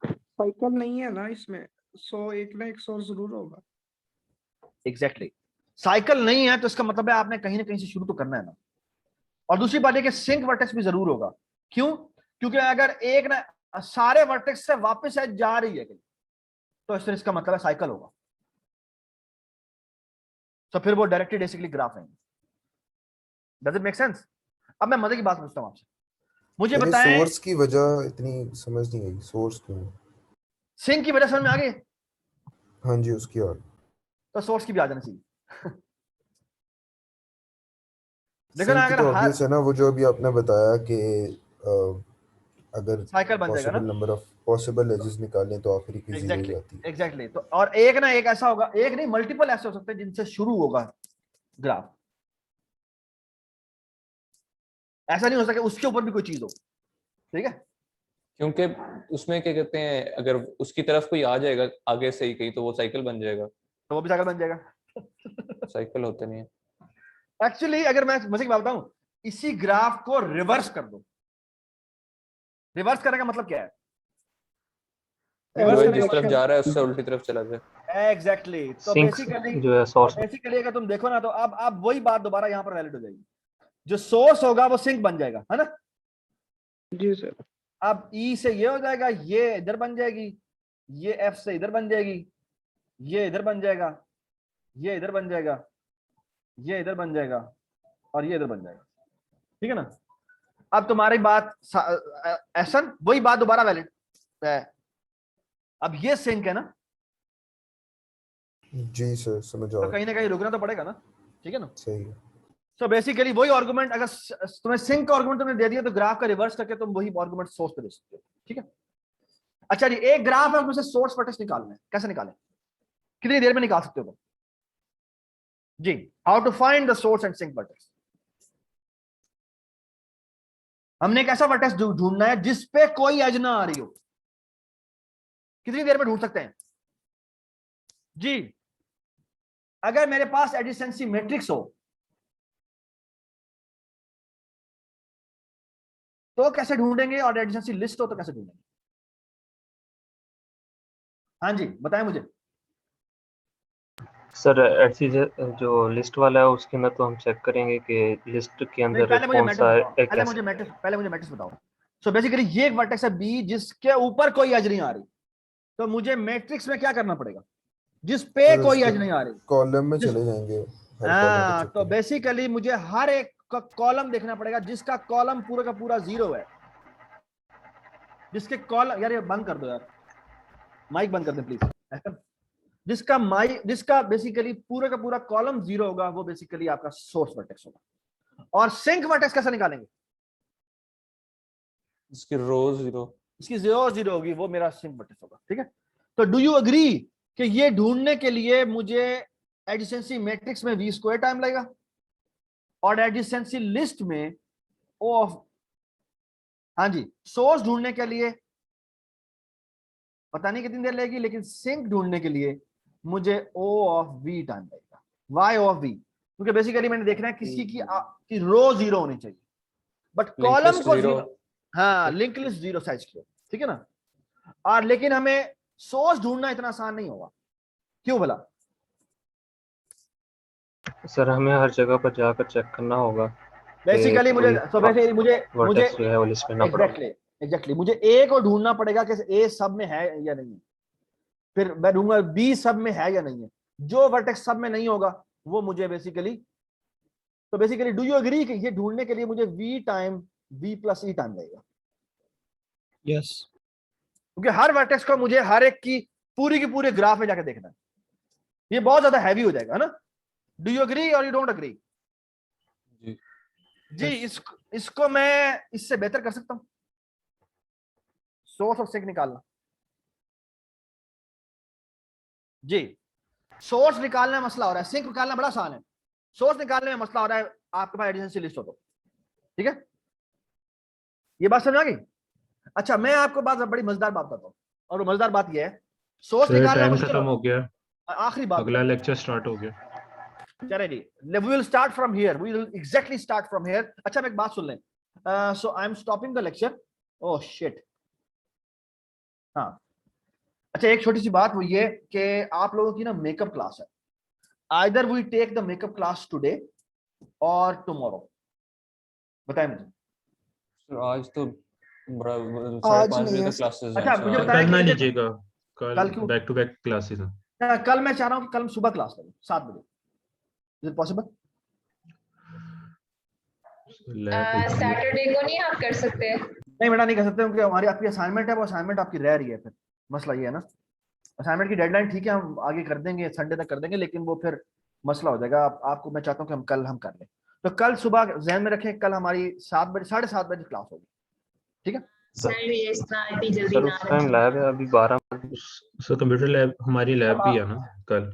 S5: साइकिल नहीं है ना इसमें, सो एक ना एक सोर्स जरूर होगा।
S1: एग्जैक्टली, साइकिल नहीं है तो इसका मतलब है आपने कहीं ना कहीं से शुरू तो करना है ना। और दूसरी बात है कि सिंक वर्टेक्स भी जरूर होगा। क्यों? क्योंकि अगर एक ना सारे वर्टेक्स से वापस एज जा रही है तो इसका मतलब है साइकिल होगा। तो फिर वो डायरेक्टेड एसिक्लिक ग्राफ है। Does it make sense? अब मैं मजे की बात पूछता हूं आपसे, मुझे बताएं
S4: सोर्स की वजह इतनी समझ नहीं आई, सोर्स क्यों?
S1: सिंक की वजह समझ में आ गई?
S4: हाँ जी, उसकी और
S1: तो सोर्स की भी आ जाना चाहिए। देखो
S4: सिंक
S1: ना,
S4: की
S1: अगर
S4: तो
S1: हर
S4: ऑब्वियस है ना, वो जो अभी आपने बताया कि अगर
S1: साइकिल बन जाएगा
S4: पॉसिबल
S1: ना।
S4: नंबर ऑफ पॉसिबल एजेस निकालें तो आखिरी की जीरो ही
S1: एग्जैक्टली
S4: आती है।
S1: एग्जैक्टली। तो और एक ना एक ऐसा होगा, एक नहीं मल्टीपल ऐसे हो सकते हैं जिनसे शुरू होगा ग्राफ। ऐसा नहीं हो सके उसके ऊपर भी कोई चीज हो, ठीक है।
S2: क्योंकि उसमें क्या कहते हैं, अगर उसकी तरफ कोई आ जाएगा आगे से ही कहीं तो वो साइकिल बन जाएगा।
S1: तो वो भी साइकिल बन जाएगा।
S2: साइकिल होते नहीं है
S1: एक्चुअली अगर मैं मजे की बात बताऊं, इसी ग्राफ को रिवर्स कर दो। रिवर्स करने का मतलब क्या है? रिवर्स करने
S2: जिस
S1: का
S2: तरफ जा रहा है उससे उल्टी तरफ चला जाए।
S1: एग्जैक्टली। तो
S6: सिंक
S1: बेसिकली
S6: जो है सोर्स।
S1: अगर तुम देखो ना तो अब वही बात दोबारा यहां पर वैलिड हो जाएगी। जो सोर्स होगा वो सिंक बन जाएगा, है ना।
S5: जी सर।
S1: अब ई से ये हो जाएगा, ये इधर बन जाएगी, ये एफ से इधर बन जाएगी, ये इधर बन जाएगा, ये इधर बन जाएगा, ये इधर बन जाएगा और ये इधर बन जाएगा, ठीक है ना। अब तुम्हारी बात ऐसा वही बात दोबारा वैलिड है। अब ये सिंक है ना,
S4: जी सर, समझ आ
S1: तो कहीं ना कहीं रुकना तो पड़ेगा ना, ठीक है ना।
S4: सही है।
S1: तो बेसिकली वही आर्गुमेंट, अगर तुम्हें सिंक का आर्गुमेंट तुमने दे दिया तो ग्राफ का रिवर्स करके तुम वही आर्गुमेंट सोर्स पे दे सकते हो, ठीक है। अच्छा जी, एक ग्राफ है उसमें से सोर्स वर्टेक्स निकालना है, कैसे निकालें? कितनी देर में निकाल सकते हो जी? How to find the source and sink vertex. हमने एक ऐसा वर्टेक्स ढूंढना है जिस पे कोई एज ना आ रही हो। कितनी देर में ढूंढ सकते हैं जी? अगर मेरे पास एडिसेंसी मैट्रिक्स हो तो कैसे ढूंढेंगे, और एडिसेंसी लिस्ट हो तो कैसे ढूंढेंगे? हाँ जी बताएं मुझे।
S6: सर ऐसी जो लिस्ट वाला है उसके अंदर तो हम चेक करेंगे कि लिस्ट के
S1: नहीं,
S6: अंदर कौन सा एक
S1: पहले मुझे मैट्रिक्स बताओ। सो बेसिकली ये एक वर्टेक्स है बी जिसके ऊपर कोई एज नहीं आ रही, तो मुझे मैट्रिक्स में क्या करना पड़ेगा? जिस पे
S4: सर
S1: कोई
S4: उसके
S1: एज नहीं आ रही,
S4: कॉलम में चले जाएंगे, हर कॉलम को
S1: हाँ,
S4: चेक
S1: तो
S4: करेंगे।
S1: बेसिकली मुझे हर एक का कॉलम देखना पड़ेगा जिसका कॉलम पूरा का पूरा 0 है। जिसके कॉलम, यार ये बंद कर दो यार, माइक बंद कर दे प्लीज। जिसका बेसिकली पूरा का पूरा कॉलम 0 होगा वो बेसिकली आपका सोर्स वर्टेक्स होगा। और सिंक वर्टेक्स कैसे निकालेंगे?
S2: इसकी रो 0,
S1: इसकी 0 0 होगी, वो मेरा सिंक वर्टेक्स होगा, ठीक है। तो डू यू अग्री कि ये ढूंढने के लिए मुझे एडजेसेंसी मैट्रिक्स में v स्क्वायर टाइम लगेगा और एडजेसेंसी लिस्ट में ओ ऑफ, हाँ जी, सोर्स ढूंढने के लिए पता नहीं कितनी देर लगेगी, लेकिन सिंक ढूंढने के लिए मुझे o ऑफ v टाइम लगेगा, y ऑफ v, क्योंकि बेसिकली मैंने देखना है किसी की रो जीरो होनी चाहिए बट कॉलम को जीरो, हाँ लिंक लिस्ट जीरो साइज की हो, ठीक है ना। और लेकिन हमें सोर्स ढूंढना इतना आसान नहीं होगा, क्यों भला?
S6: सर हमें हर जगह पर जाकर चेक करना होगा
S1: बेसिकली मुझे मुझे
S6: वर्टेक्स जो है वो लिस्ट करना पड़ेगा।
S1: एग्जैक्टली मुझे ए को ढूंढना पड़ेगा कि ए सब में है या नहीं है, फिर मैं ढूंढूंगा बी सब में है या नहीं है, जो वर्टेक्स सब में नहीं होगा वो मुझे बेसिकली, तो बेसिकली डू यू एग्री कि ये ढूंढने के लिए मुझे v टाइम v प्लस ई टाइम लगेगा?
S3: यस,
S1: क्योंकि हर वर्टेक्स को मुझे हर एक की पूरे ग्राफ में जाकर देखना है, ये बहुत ज्यादा हैवी हो जाएगा, है ना? डू यू एग्री और यू डोंट एग्री? जी इसको मैं इससे बेहतर कर सकता हूं, सोर्स और सिंक निकालना। जी सोर्स निकालने में मसला हो रहा है, सिंक निकालना बड़ा आसान है, सोर्स निकालने में मसला हो रहा है, आपके पास एडजेसेंसी लिस्ट हो तो, ठीक है, ये बात समझ आ गई? अच्छा मैं आपको बात बड़ी मजेदार बात बताता हूँ, और वो मजेदार बात ये है, सोर्स निकालना
S9: टाइम
S1: मुश्किल
S9: खत्म हो गया,
S1: आखिरी बात,
S9: अगला लेक्चर स्टार्ट हो गया।
S1: चले जी, we will start from here, we will exactly start from here। अच्छा मैं एक बात सुन लें, so I am stopping the lecture, oh shit, हाँ अच्छा एक छोटी सी बात वो ये कि आप लोगों की ना मेकअप क्लास है, either we take the makeup class today or tomorrow, बताएं मुझे।
S2: तो आज तो बड़ा
S5: आज
S2: 5:30
S5: नहीं
S2: बजे
S5: है
S2: तक क्लासेस हैं,
S1: अच्छा मुझे बताएं
S9: कल ना
S1: कि
S9: लीजिएगा,
S1: कल
S9: कल
S1: क्यों?
S9: बैक टू बैक क्लासेस हैं।
S1: कल मैं चाह रहा हूँ कि कल सुबह क्लास करें 7 बजे, इज इट पॉसिबल?
S8: सैटरडे को नहीं आप कर सकते?
S1: नहीं बेटा नहीं कर सकते, क्योंकि हमारी आपकी असाइनमेंट है, वो असाइनमेंट आपकी रह रही है, फिर मसला ये है ना, असाइनमेंट की डेडलाइन ठीक है हम आगे कर देंगे, संडे तक कर देंगे, लेकिन वो फिर मसला हो जाएगा। आपको मैं चाहता हूँ कि हम कल कर लें, तो कल सुबह जहन में रखें, कल हमारी 7 बजे 7:30 बजे क्लास होगी, ठीक है?
S6: सर उस टाइम लैब है अभी 12
S9: सर कंप्यूटर लैब हमारी लैब भी है ना कल,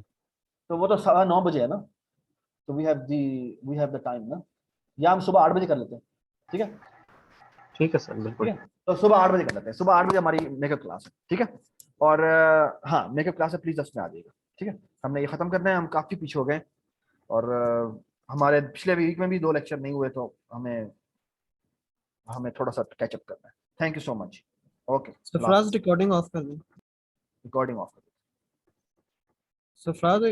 S1: तो वो तो 9:15 बजे है ना, तो वी हैव द टाइम ना, या हम सुबह 8 बजे कर लेते हैं, ठीक है?
S6: ठीक है सर बिल्कुल।
S1: ठीक है, तो सुबह 8 बजे कर लेते हैं, सुबह 8 बजे हमारी मेकअप क्लास है, ठीक है? और हाँ मेकअप क्लास है, प्लीज 10 में आ जाइएगा, ठीक है? हमने ये खत्म करना है, हम काफी पीछे हो गए, और हमारे पिछले वीक में भी 2 लेक्चर नहीं हुए, तो हमें थोड़ा सा कैचअप करना है। Thank you so much. Okay
S3: Sarfaraz recording of कर दें,
S1: रिकॉर्डिंग ऑफ कर।
S3: सरफराज